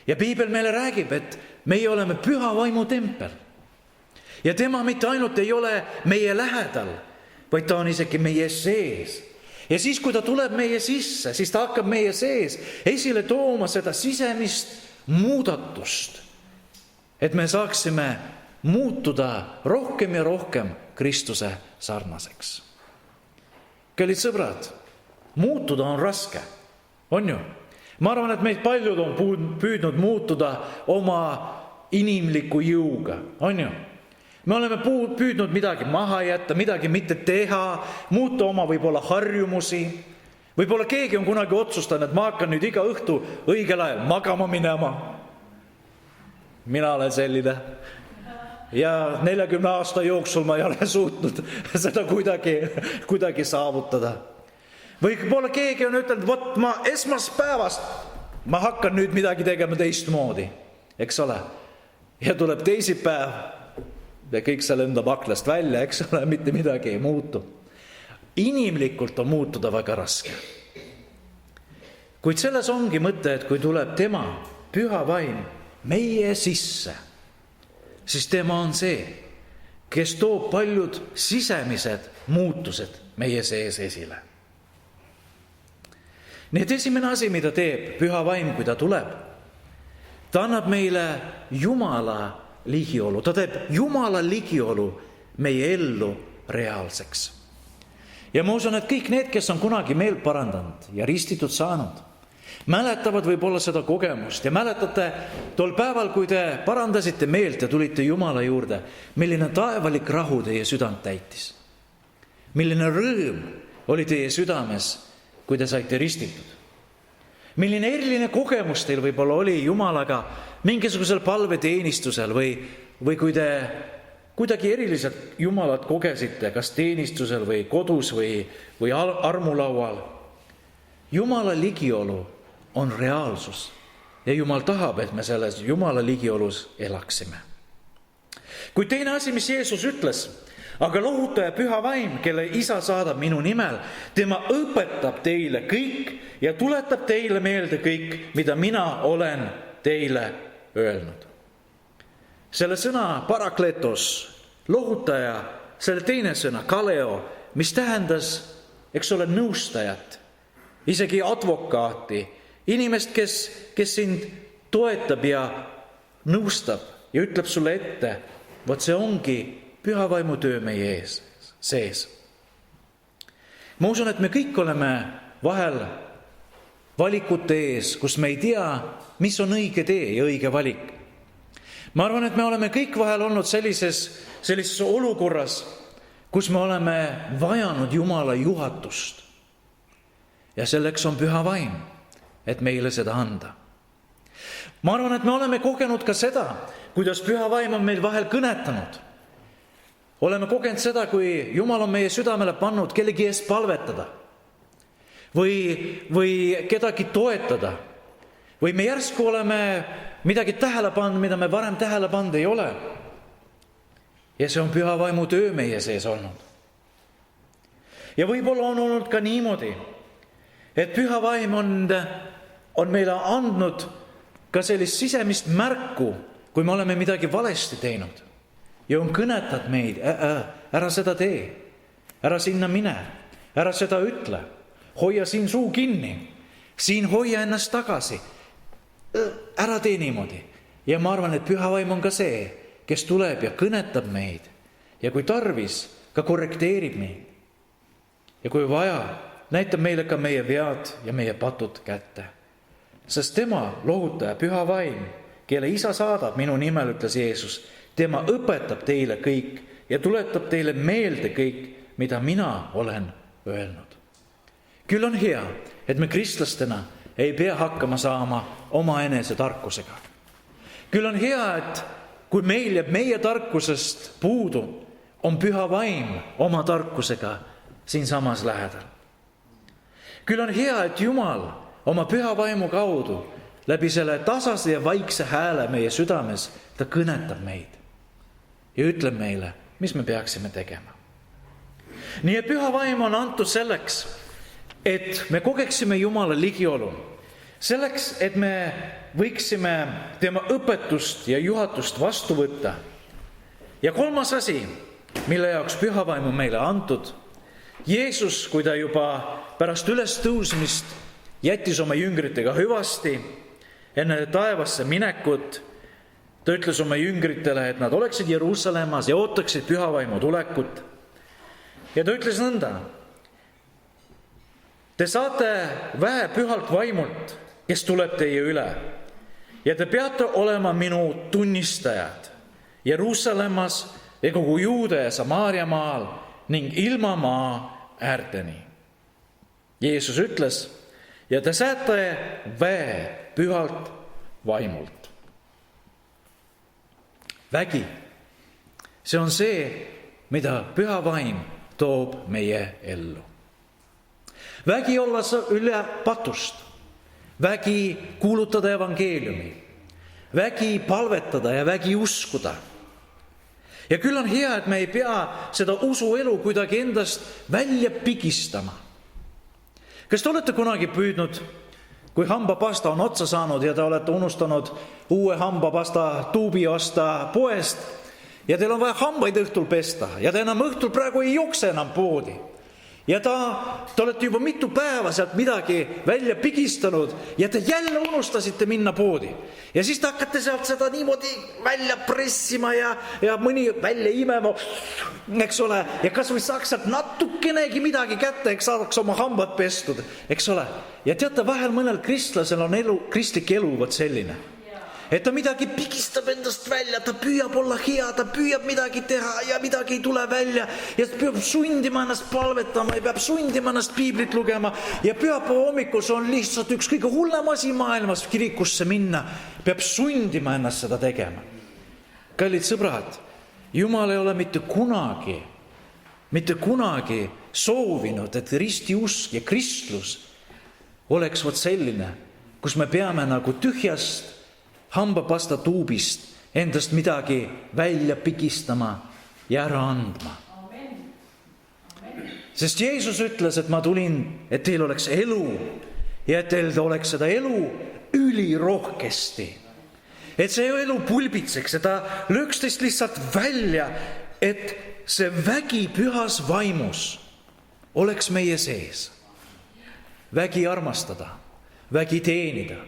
Ja Piibel meile räägib, et meie oleme püha vaimu tempel. Ja tema mitte ainult ei ole meie lähedal, vaid ta on isegi meie sees. Ja siis, kui ta tuleb meie sisse, siis ta hakkab meie sees esile tooma seda sisemist muudatust, et me saaksime muutuda rohkem ja rohkem Kristuse sarnaseks. Kallid sõbrad, muutuda on raske, on ju? Ma arvan, et meid paljud on püüdnud muutuda oma inimliku jõuga, on ju? Me oleme püüdnud midagi maha jätta, midagi mitte teha, muuta oma võib-olla harjumusi. Võib-olla keegi on kunagi otsustanud, et ma hakkan nüüd iga õhtu õigel ajal magama minema. Mina olen selline. Ja 40 aasta jooksul ma ei ole suutnud seda kuidagi saavutada. Võib-olla keegi on ütelnud, vot ma esmaspäevast ma hakkan nüüd midagi tegema teistmoodi, eks ole. Ja tuleb teisipäev ja kõik see lendab aklast välja, eks ole, mitte midagi ei muutu. Inimlikult on muutuda väga raske. Kuid selles ongi mõte, et kui tuleb tema püha vaim meie sisse, siis tema on see, kes toob paljud sisemised muutused meie sees esile. Nii et esimene asi, mida teeb püha vaim, kui ta tuleb, ta annab meile Jumala ligiolu. Ta teeb Jumala ligiolu meie ellu reaalseks. Ja ma usun, et kõik need, kes on kunagi meelt parandanud ja ristitud saanud, mäletavad võib-olla seda kogemust ja mäletate tol päeval, kui te parandasite meelt ja tulite Jumala juurde, milline taevalik rahu teie südant täitis. Milline rõõm oli teie südames, kui te saite ristitud. Milline eriline kogemus teil võib-olla oli Jumalaga mingisugusel palveteenistusel või kui te kuidagi eriliselt Jumalat kogesite, kas teenistusel või kodus või armulaual. Jumala ligiolu on reaalsus ja Jumal tahab, et me selles Jumala ligiolus elaksime. Kuid teine asi, mis Jeesus ütles, aga lohutaja Püha Vaim, kelle Isa saadab minu nimel, tema õpetab teile kõik ja tuletab teile meelde kõik, mida mina olen teile öelnud. Selle sõna parakletos, lohutaja, selle teine sõna, kaleo, mis tähendas, eks ole, nõustajat, isegi advokaati, inimest, kes sind toetab ja nõustab ja ütleb sulle ette, vot see ongi Püha Vaimu töö meie sees. Ma usun, et me kõik oleme vahel valikute ees, kus me ei tea, mis on õige tee ja õige valik. Ma arvan, et me oleme kõik vahel olnud sellises olukorras, kus me oleme vajanud Jumala juhatust. Ja selleks on Püha Vaim, et meile seda anda. Ma arvan, et me oleme kogenud ka seda, kuidas Püha Vaim on meil vahel kõnetanud. Oleme kogenud seda, kui Jumal on meie südamele pannud kellegi eest palvetada või kedagi toetada. Või me järsku oleme midagi tähele pannud, mida me varem tähele pannud ei ole. Ja see on Püha Vaimu töö meie sees olnud. Ja võib-olla on olnud ka niimoodi, et Püha Vaim on meile andnud ka sellist sisemist märku, kui me oleme midagi valesti teinud. Ja on kõnetad meid, ära seda tee, ära sinna mine, ära seda ütle, hoia siin suu kinni, siin hoia ennast tagasi, ära tee niimoodi. Ja ma arvan, et Püha Vaim on ka see, kes tuleb ja kõnetab meid ja kui tarvis, ka korrekteerib meid. Ja kui vaja, näitab meile ka meie vead ja meie patud kätte. Sest tema, lohutaja, Püha Vaim, kelle Isa saadab minu nimel, ütles Jeesus, tema õpetab teile kõik ja tuletab teile meelde kõik, mida mina olen öelnud. Küll on hea, et me kristlastena ei pea hakkama saama omaenese tarkusega. Küll on hea, et kui meil jääb meie tarkusest puudu, on Püha Vaim oma tarkusega siinsamas lähedal. Küll on hea, et Jumal oma Püha Vaimu kaudu läbi selle tasase ja vaikse hääle meie südames, ta kõnetab meid ja ütleb meile, mis me peaksime tegema. Nii et Püha Vaim on antud selleks, et me kogeksime Jumala ligiolu, selleks, et me võiksime tema õpetust ja juhatust vastu võtta. Ja kolmas asi, mille jaoks Püha Vaim on meile antud, Jeesus, kui ta juba pärast ülestõusmist jättis oma jüngritega hüvasti enne taevasse minekut, ta ütles oma jüngritele, et nad oleksid Jeruusalemmas ja ootaksid Püha Vaimu tulekut. Ja ta ütles nõnda, te saate vähe Pühalt Vaimult, kes tuleb teie üle, ja te peate olema minu tunnistajad Jeruusalemmas ja kogu Juuda ja Samaaria maal ning ilma maa äärteni. Jeesus ütles, ja te saate väe Pühalt Vaimult. Vägi, see on see, mida Püha Vaim toob meie ellu. Vägi olla üle patust, vägi kuulutada evangeeliumi, vägi palvetada ja vägi uskuda. Ja küll on hea, et me ei pea seda usuelu kuidagi endast välja pigistama. Kas te olete kunagi püüdnud, kui hambapasta on otsa saanud ja te olete unustanud uue hambapasta tuubi osta poest ja teil on vaja hambaid õhtul pesta ja te enam õhtul praegu ei jookse enam poodi. Ja te olete juba mitu päeva sealt midagi välja pigistanud ja te jälle unustasite minna poodi. Ja siis te hakkate sealt seda niimoodi välja pressima ja mõni välja imema, eks ole, ja kas või saaks sealt natukenegi midagi kätte, eks saaks oma hambad pestud, eks ole. Ja teate, vahel mõnel kristlasel on kristlik elu vot selline. Et ta midagi pigistab endast välja, ta püüab olla hea, ta püüab midagi teha ja midagi ei tule välja ja ta peab sundima ennast palvetama ja peab sundima ennast piiblit lugema ja pühapäeva hommikul on lihtsalt üks kõige hullem asi maailmas kirikusse minna, peab sundima ennast seda tegema. Kallid sõbrad, Jumal ei ole mitte kunagi soovinud, et ristiusk ja kristlus oleks vot selline, kus me peame nagu tühjast hambapasta tuubist endast midagi välja pigistama ja ära andma. Sest Jeesus ütles, et ma tulin, et teil oleks elu ja et teil oleks seda elu ülirohkesti. Et see elu pulbitseks, et ta lööks teist lihtsalt välja, et see vägi pühas vaimus oleks meie sees. Vägi armastada, vägi teenida,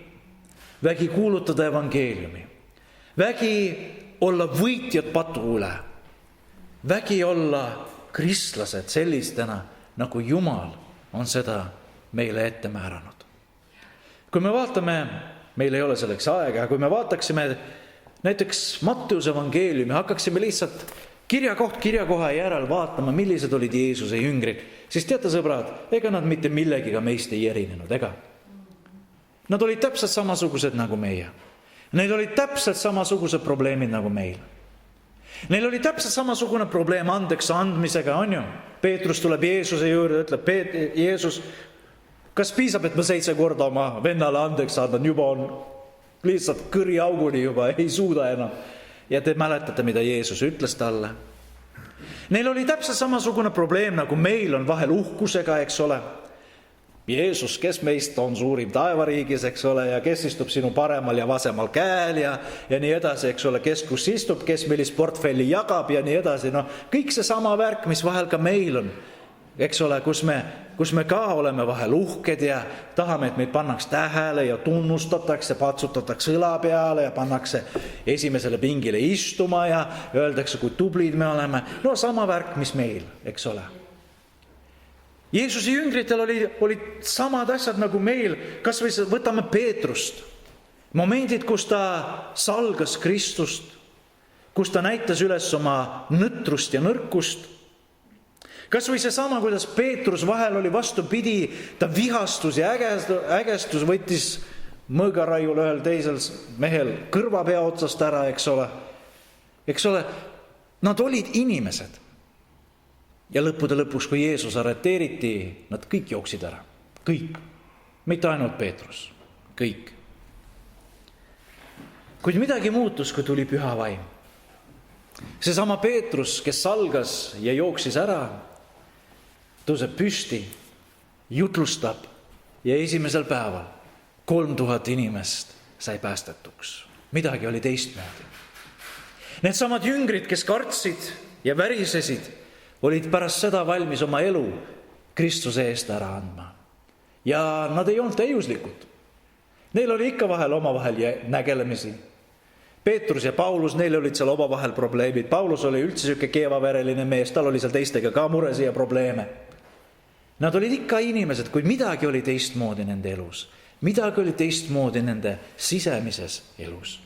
vägi kuulutada evangeeliumi, vägi olla võitjad patu üle, vägi olla kristlased sellistena, nagu Jumal on seda meile ette määranud. Kui me vaatame, meil ei ole selleks aega, kui me vaataksime näiteks Matteuse evangeeliumi, hakkaksime lihtsalt kirjakoha järel vaatama, millised olid Jeesuse jüngrid, siis teate sõbrad, ega nad mitte millegiga meist ei erinenud, ega? Nad olid täpselt samasugused nagu meie. Neil olid täpselt samasugused probleemid nagu meil. Neil oli täpselt samasugune probleem andeks andmisega, on ju? Peetrus tuleb Jeesuse juurde, ütleb, Jeesus, kas piisab, et ma 7 korda oma vennale andeks andan, juba on lihtsalt kõriauguni juba, ei suuda enam. Ja te mäletate, mida Jeesus ütles talle. Neil oli täpselt samasugune probleem, nagu meil on vahel uhkusega, eks ole. Jeesus, kes meist on suurim taevariigis, eks ole, ja kes istub sinu paremal ja vasemal käel ja nii edasi, eks ole, kes kus istub, kes millist portfelli jagab ja nii edasi. No, kõik see sama värk, mis vahel ka meil on, eks ole, kus me ka oleme vahel uhked ja tahame, et meid pannaks tähele ja tunnustatakse, patsutatakse õla peale ja pannakse esimesele pingile istuma ja öeldakse, kui tublid me oleme. No sama värk, mis meil, eks ole. Jeesuse jüngritel olid samad asjad nagu meil, kas või võtame Peetrust. Momendid, kus ta salgas Kristust, kus ta näitas üles oma nõtrust ja nõrkust. Kas või see sama, kuidas Peetrus vahel oli vastupidi, ta vihastus ja ägestus võttis mõõgaraiul ühel teisel mehel kõrvapea otsast ära, eks ole. Eks ole, nad olid inimesed. Ja lõppude lõpuks, kui Jeesus arreteeriti, nad kõik jooksid ära. Kõik. Mitte ainult Peetrus. Kõik. Kuid midagi muutus, kui tuli püha vaim. Seesama Peetrus, kes salgas ja jooksis ära, tõuseb püsti, jutlustab ja esimesel päeval 3000 inimest sai päästetuks. Midagi oli teistmoodi. Need samad jüngrid, kes kartsid ja värisesid, olid pärast seda valmis oma elu Kristuse eest ära andma. Ja nad ei olnud täiuslikud. Neil oli ikka vahel omavahel nägelemisi. Peetrus ja Paulus, neil olid seal omavahel probleemid. Paulus oli üldse selline keevavereline mees, tal oli seal teistega ka muresi ja probleeme. Nad olid ikka inimesed, kuid midagi oli teistmoodi nende elus. Midagi oli teistmoodi nende sisemises elus.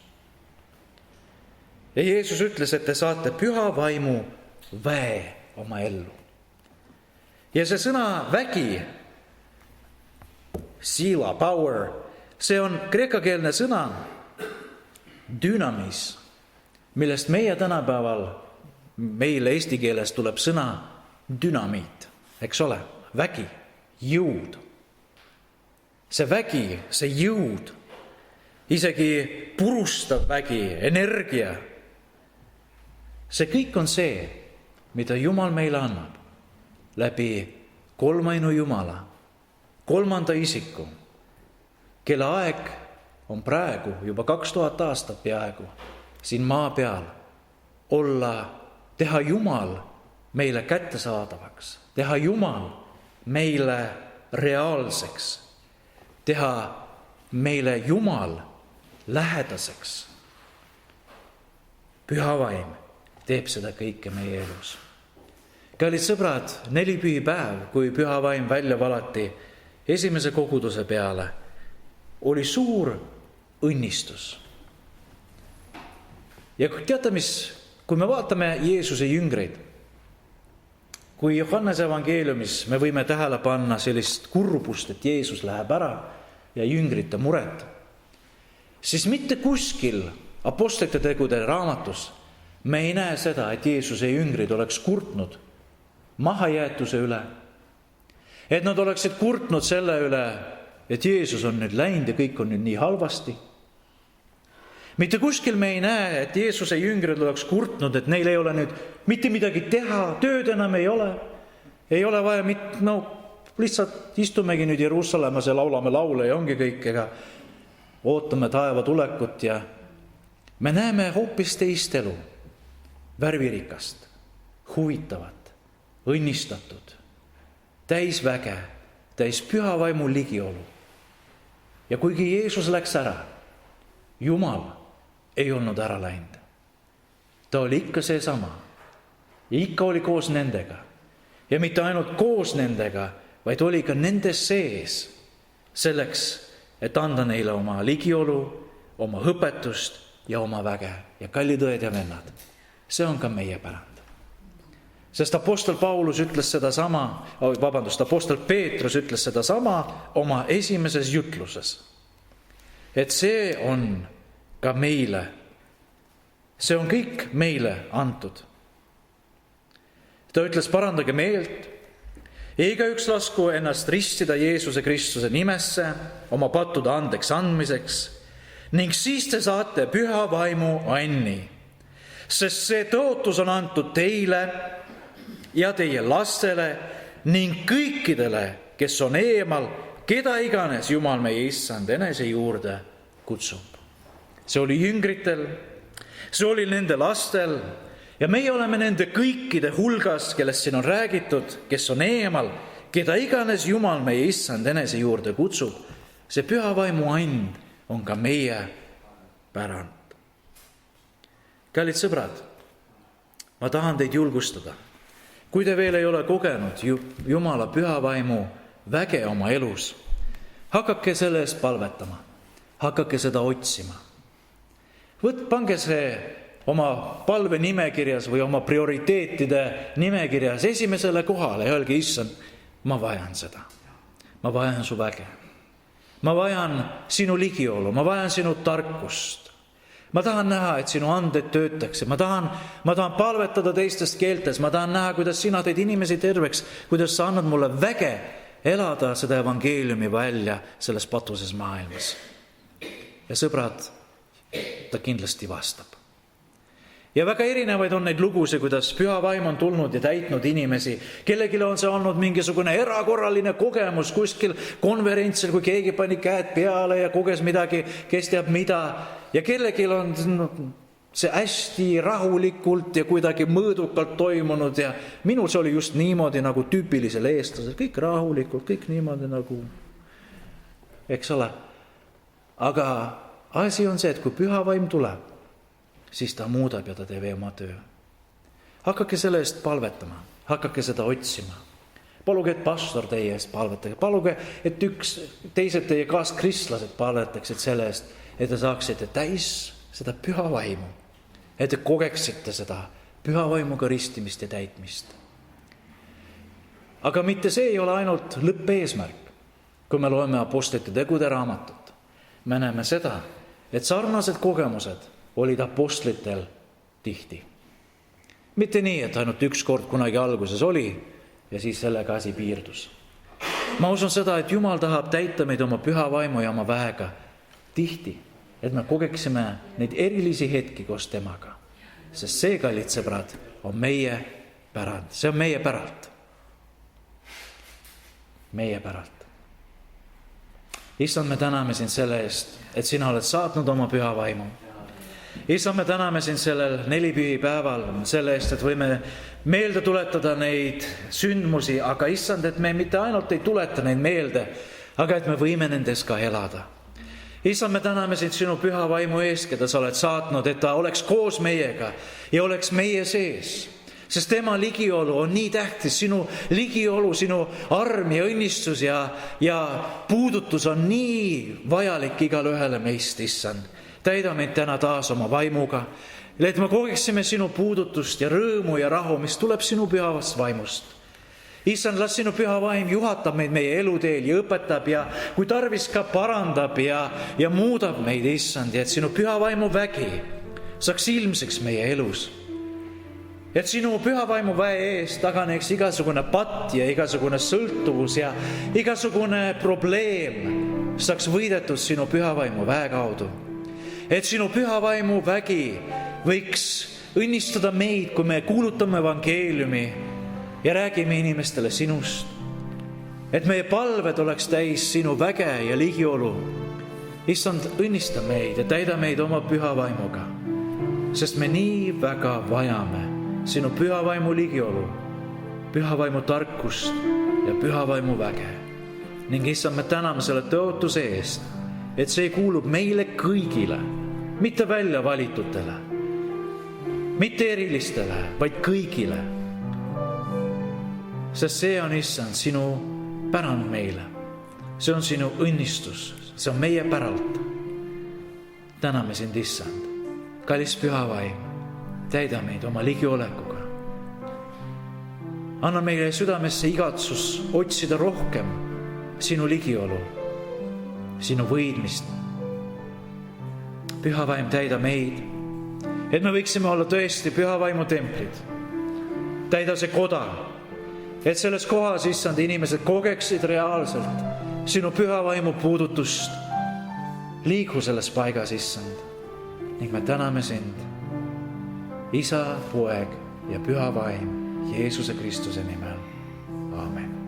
Ja Jeesus ütles, et te saate püha vaimu väe oma ellu. Ja see sõna vägi, sila, power, see on kreekakeelne sõna dynamis, millest meie tänapäeval, meil eesti keeles tuleb sõna dünamiit, eks ole, vägi, jõud. See vägi, see jõud, isegi purustav vägi, energia, see kõik on see, mida Jumal meile annab läbi kolmainu Jumala, 3. isiku, kelle aeg on praegu juba 2000 aastat peaaegu siin maa peal teha Jumal meile kättesaadavaks, teha Jumal meile reaalseks, teha meile Jumal lähedaseks. Püha vaim teeb seda kõike meie elus. Kallid sõbrad, 4 pühipäev, kui püha vaim välja valati esimese koguduse peale, oli suur õnnistus. Ja teate mis, kui me vaatame Jeesuse jüngreid, kui Johannese evangeeliumis me võime tähele panna sellist kurbust, et Jeesus läheb ära ja jüngrite muret, siis mitte kuskil apostlite tegude raamatus me ei näe seda, et Jeesuse jüngrid oleks kurtnud mahajäetuse üle, et nad oleksid kurtnud selle üle, et Jeesus on nüüd läinud ja kõik on nüüd nii halvasti. Mitte kuskil me ei näe, et Jeesuse jüngrid oleks kurtnud, et neil ei ole nüüd mitte midagi teha, tööd enam ei ole. Ei ole vaja lihtsalt istumegi nüüd Jeruusalemmas ja laulame laule ja ongi kõik, ega ootame taeva tulekut ja me näeme hoopis teist elu, värvirikast, huvitavat, õnnistatud, täis väge, täis püha vaimu ligiolu. Ja kuigi Jeesus läks ära, Jumal ei olnud ära läinud. Ta oli ikka seesama ja ikka oli koos nendega. Ja mitte ainult koos nendega, vaid oli ka nendes sees selleks, et anda neile oma ligiolu, oma õpetust ja oma väge. Ja kallid õed ja vennad, see on ka meie pärand. Sest apostel Paulus ütles seda sama, apostel Peetrus ütles seda sama oma esimeses jutluses. Et see on ka meile, see on kõik meile antud. Ta ütles, parandage meelt, igaüks lasku ennast ristida Jeesuse Kristuse nimesse oma pattude andeks andmiseks ning siis te saate püha vaimu anni, sest see tõotus on antud teile ja teie lastele ning kõikidele, kes on eemal, keda iganes Jumal meie issand enese juurde kutsub. See oli jüngritel, see oli nende lastel ja meie oleme nende kõikide hulgas, kellest siin on räägitud, kes on eemal, keda iganes Jumal meie issand enese juurde kutsub. See püha vaimu and on ka meie pärand. Kallid sõbrad, ma tahan teid julgustada. Kui te veel ei ole kogenud Jumala püha vaimu väge oma elus, hakake selle eest palvetama, hakake seda otsima. Pange see oma palve nimekirjas või oma prioriteetide nimekirjas esimesele kohale ja öelge, issand, ma vajan seda. Ma vajan su väge. Ma vajan sinu ligiolu, ma vajan sinu tarkust. Ma tahan näha, et sinu anded töötakse. Ma tahan palvetada teistest keeltes. Ma tahan näha, kuidas sina teed inimesi terveks, kuidas sa annad mulle väge elada seda evangeeliumi välja selles patuses maailmas. Ja sõbrad, ta kindlasti vastab. Ja väga erinevaid on neid lugusid, kuidas püha vaim on tulnud ja täitnud inimesi. Kellegile on see olnud mingisugune erakorraline kogemus kuskil konverentsil, kui keegi pani käed peale ja koges midagi, kes teab mida. Ja kellegil on see hästi rahulikult ja kuidagi mõõdukalt toimunud ja minul see oli just niimoodi nagu tüüpilisel eestlasel. Kõik rahulikult, kõik niimoodi nagu, eks ole. Aga asi on see, et kui püha vaim tuleb, siis ta muudab ja ta teeb oma töö. Hakake selle eest palvetama, hakake seda otsima. Paluge, et pastor teie eest palvetage. Paluge, et teised teie kaaskristlased palvetaksid selle eest, et te saaksite täis seda püha vaimu. Et te kogeksite seda püha vaimuga ristimist ja täitmist. Aga mitte see ei ole ainult lõppeesmärk. Kui me loeme apostlite tegude raamatut, me näeme seda, et sarnased kogemused olid apostlitel tihti. Mitte nii, et ainult üks kord kunagi alguses oli ja siis sellega asi piirdus. Ma usun seda, et Jumal tahab täita meid oma püha vaimu ja oma väega tihti, et me kogeksime neid erilisi hetki koos temaga. Sest see, kallid sõbrad, on meie pärand. See on meie päralt. Meie päralt. Issand, me täname sind selle eest, et sina oled saatnud oma püha vaimu. Issand, me täname sind sellel nelipühipäeval selle eest, et võime meelde tuletada neid sündmusi, aga issand, et me mitte ainult ei tuleta neid meelde, aga et me võime nendes ka elada. Issand, me täname sind sinu püha vaimu eest, keda sa oled saatnud, et ta oleks koos meiega ja oleks meie sees. Sest tema ligiolu on nii tähtis, sinu ligiolu, sinu arm ja õnnistus ja puudutus on nii vajalik igale ühele meist, issand. Täida meid täna taas oma vaimuga, et me kogeksime sinu puudutust ja rõõmu ja rahu, mis tuleb sinu pühavast vaimust. Issand, las sinu püha vaim juhatab meid meie eluteel ja õpetab ja kui tarvis ka parandab ja muudab meid, issand, ja et sinu püha vaimu vägi saaks ilmseks meie elus. Et sinu püha vaimu väe eest taganeks igasugune patt ja igasugune sõltuvus ja igasugune probleem, saaks võidetud sinu pühavaimu väe kaudu. Et sinu pühavaimu vägi võiks õnnistada meid, kui me kuulutame evangeeliumi ja räägime inimestele sinust. Et meie palved oleks täis sinu väge ja ligiolu. Issand, õnnista meid ja täida meid oma pühavaimuga, sest me nii väga vajame sinu pühavaimu ligiolu, pühavaimu tarkust ja pühavaimu väge. Ning issand, me täname selle tõotuse eest, et see kuulub meile kõigile, mitte välja valitutele, mitte erilistele, vaid kõigile. Sest see on, issand, sinu pärand meile. See on sinu õnnistus, see on meie päralt. Täname sind, issand. Kallis pühavaim, täida meid oma ligiolekuga. Anna meile südamesse igatsus otsida rohkem sinu ligiolu, sinu võidmist. Pühavaim, täida meid, et me võiksime olla tõesti pühavaimu templid. Täida see koda, et selles kohas, issand, inimesed kogeksid reaalselt sinu pühavaimu puudutust. Liigu selles paigas, issand, ning me täname sind, Isa, Poeg ja Pühavaim Jeesuse Kristuse nimel. Aamen.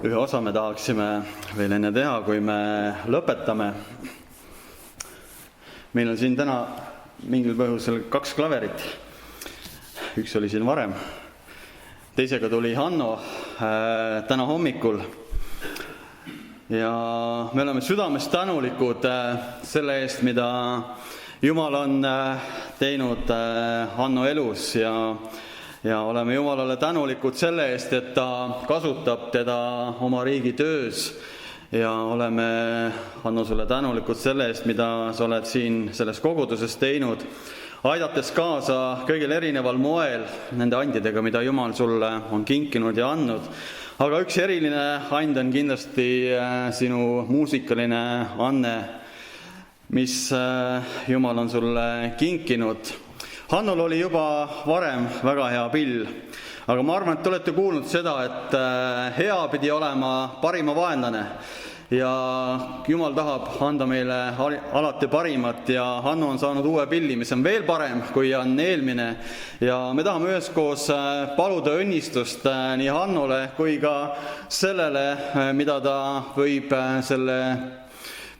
ühe osa me tahaksime veel enne teha, kui me lõpetame. Meil on siin täna mingil põhjusel 2 klaverit. Üks oli siin varem. Teisega tuli Hanno täna hommikul. Ja me oleme südamest tänulikud selle eest, mida Jumal on teinud Hanno elus ja oleme Jumalale tänulikud selle eest, et ta kasutab teda oma riigi töös ja oleme Hanno sulle tänulikud selle eest, mida sa oled siin selles koguduses teinud, aidates kaasa kõigil erineval moel nende andidega, mida Jumal sulle on kinkinud ja andnud. Aga üks eriline and on kindlasti sinu muusikaline anne, mis Jumal on sulle kinkinud. Hannol oli juba varem väga hea pill, aga ma arvan, et te olete kuulnud seda, et hea pidi olema parima vaenlane ja Jumal tahab anda meile alati parimat ja Hanno on saanud uue pilli, mis on veel parem, kui on eelmine ja me tahame üheskoos paluda õnnistust nii Hannole kui ka sellele, mida ta võib selle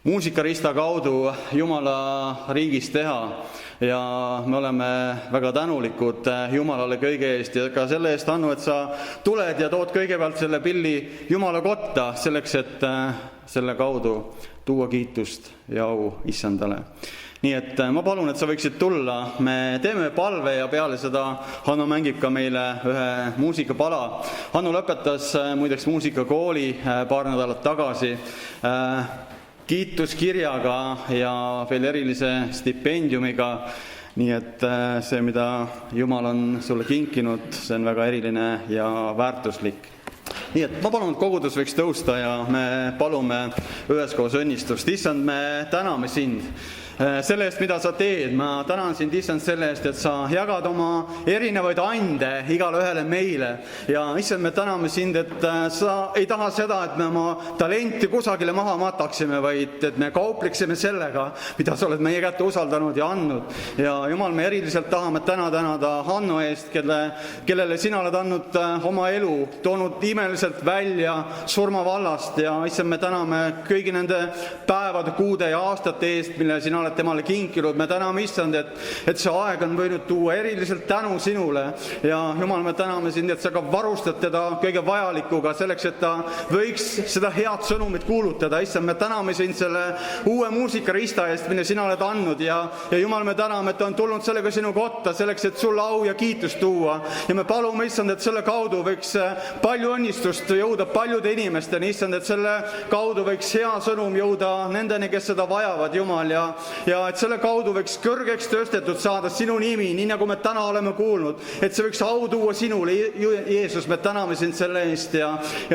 muusikarista kaudu Jumala riigis teha ja me oleme väga tänulikud Jumalale kõige eest ja ka selle eest, Hanno, et sa tuled ja tood kõigepealt selle pilli Jumala kotta selleks, et selle kaudu tuua kiitust ja au Issandale. Nii et ma palun, et sa võiksid tulla, me teeme palve ja peale seda Hanno mängib ka meile ühe muusikapala. Hanno lõpetas muideks muusikakooli paar nädalat tagasi kiituskirjaga ja veel erilise stipendiumiga, nii et see, mida Jumal on sulle kinkinud, see on väga eriline ja väärtuslik. Nii et ma palun, et kogudus võiks tõusta ja me palume üheskoos õnnistust. Issand, me täname sind selle eest, mida sa teed. Ma tänan sind, Issand, selle eest, et sa jagad oma erinevaid ande igale ühele meile. Ja Issand, me täname sind, et sa ei taha seda, et me oma talenti kusagile maha mataksime, vaid et me kaupleksime sellega, mida sa oled meie kätte usaldanud ja andnud. Ja Jumal, me eriliselt tahame täna tänada Hanno eest, kellele sina oled andnud oma elu, toonud imeliselt välja surmavallast ja Issand, me täname kõigi nende päevade, kuude ja aastate eest, mille sina oled temale kinkinud. Me täname, Issand, et see aeg on võinud tuua eriliselt tänu sinule ja Jumal, me täname sind, et sa ka varustad teda kõige vajalikuga selleks, et ta võiks seda head sõnumit kuulutada. Issand, me täname sind selle uue muusikarista eest, mille sina oled andnud ja Jumal, me täname, et ta on tulnud sellega sinu kotta selleks, et sulle au ja kiitust tuua ja me palume, Issand, et selle kaudu võiks palju õnnistust jõuda paljude inimesteni, Issand, et selle kaudu võiks hea sõnum jõuda nendeni, kes seda vajavad, Jumal, ja et selle kaudu võiks kõrgeks tõstetud saada sinu nimi, nii nagu me täna oleme kuulnud, et see võiks au tuua sinule, Jeesus, me täname sind selle eest ja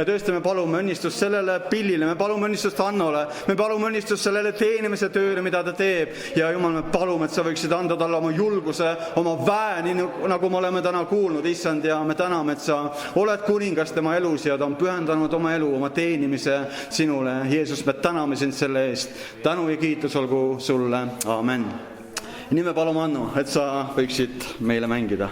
tõesti me palume õnnistust sellele pillile, me palume õnnistust Hannole, me palume õnnistust sellele teenimise tööle, mida ta teeb ja Jumal, me palume, et sa võiksid anda talle oma julguse, oma väe, nii nagu me oleme täna kuulnud, Issand, ja me täname, et sa oled kuningas tema elus ja ta on pühendanud oma elu, oma teenimise sinule, Jeesus, me täname sind selle eest, tänu ja kiitus olgu sulle. Amen. Ja nii me palume, Hanno, et sa võiksid meile mängida.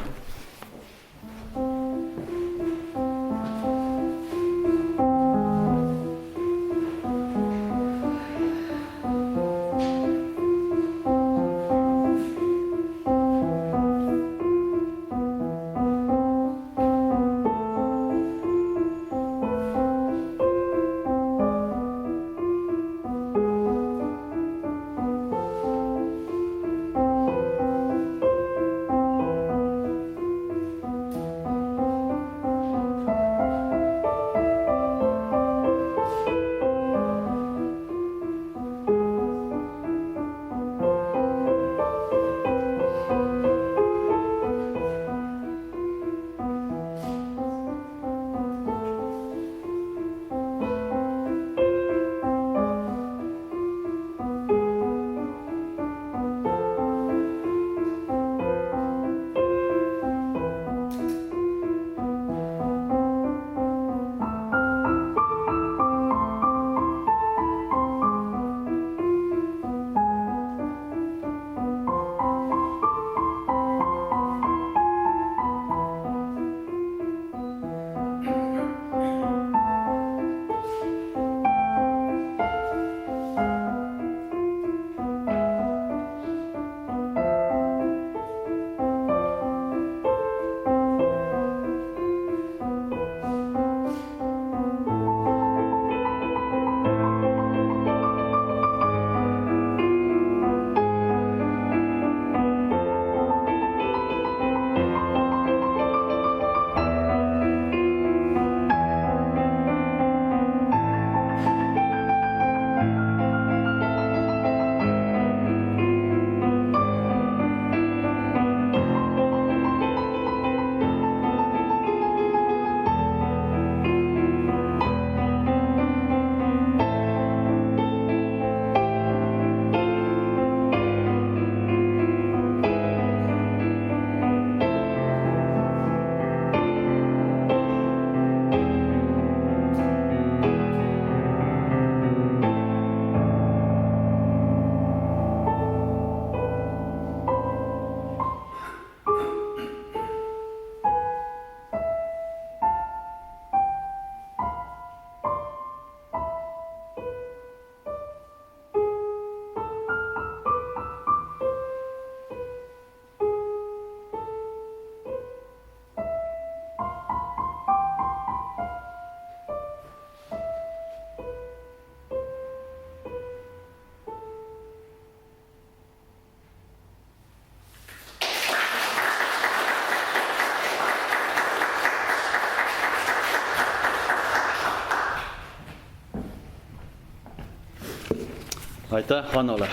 aitäh Hannole.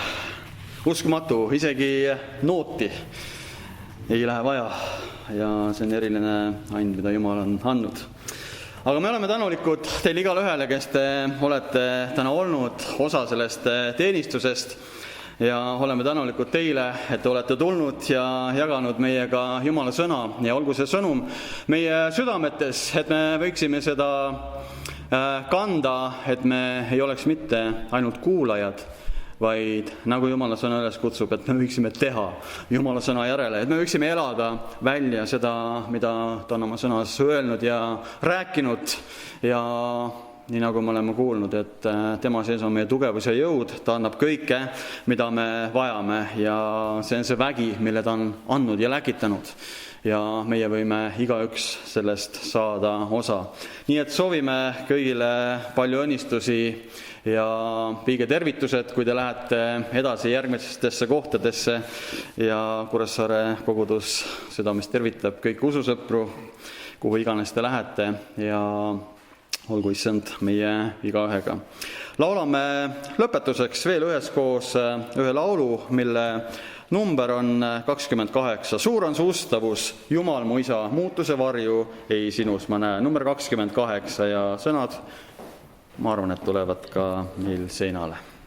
Uskumatu, isegi nooti ei lähe vaja ja see on eriline and, mida Jumal on andnud. Aga me oleme tänulikud teile igale ühele, kes te olete täna olnud osa sellest teenistusest ja oleme tänulikud teile, et te olete tulnud ja jaganud meiega Jumala sõna ja olgu see sõnum meie südametes, et me võiksime seda kanda, et me ei oleks mitte ainult kuulajad, vaid nagu Jumala sõna üles kutsub, et me võiksime teha Jumala sõna järele, et me võiksime elada välja seda, mida ta on oma sõnas öelnud ja rääkinud ja nii nagu me oleme kuulnud, et tema sees on meie tugevus ja jõud, ta annab kõike, mida me vajame ja see on see vägi, mille ta on andnud ja läkitanud ja meie võime igaüks sellest saada osa. Nii et soovime kõigile palju õnnistusi ja viige tervitused, kui te lähete edasi järgmistesse kohtadesse ja Kuressaare kogudus südamest tervitab kõiki ususõpru, kuhu iganes te lähete ja olgu issand meie igaühega. Laulame lõpetuseks veel üheskoos ühe laulu, mille number on 28. Suur on su ustavus, Jumal mu isa, muutuse varju ei sinus ma näe. Number 28 ja sõnad, ma arvan, et tulevad ka meil seinale.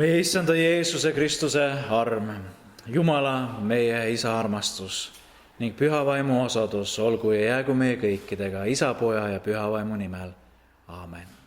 meie issanda Jeesuse Kristuse arm, Jumala, meie isa armastus ning püha vaimu osadus olgu ja jäägu meie kõikidega, isa, poja ja püha vaimu nimel. Aamen.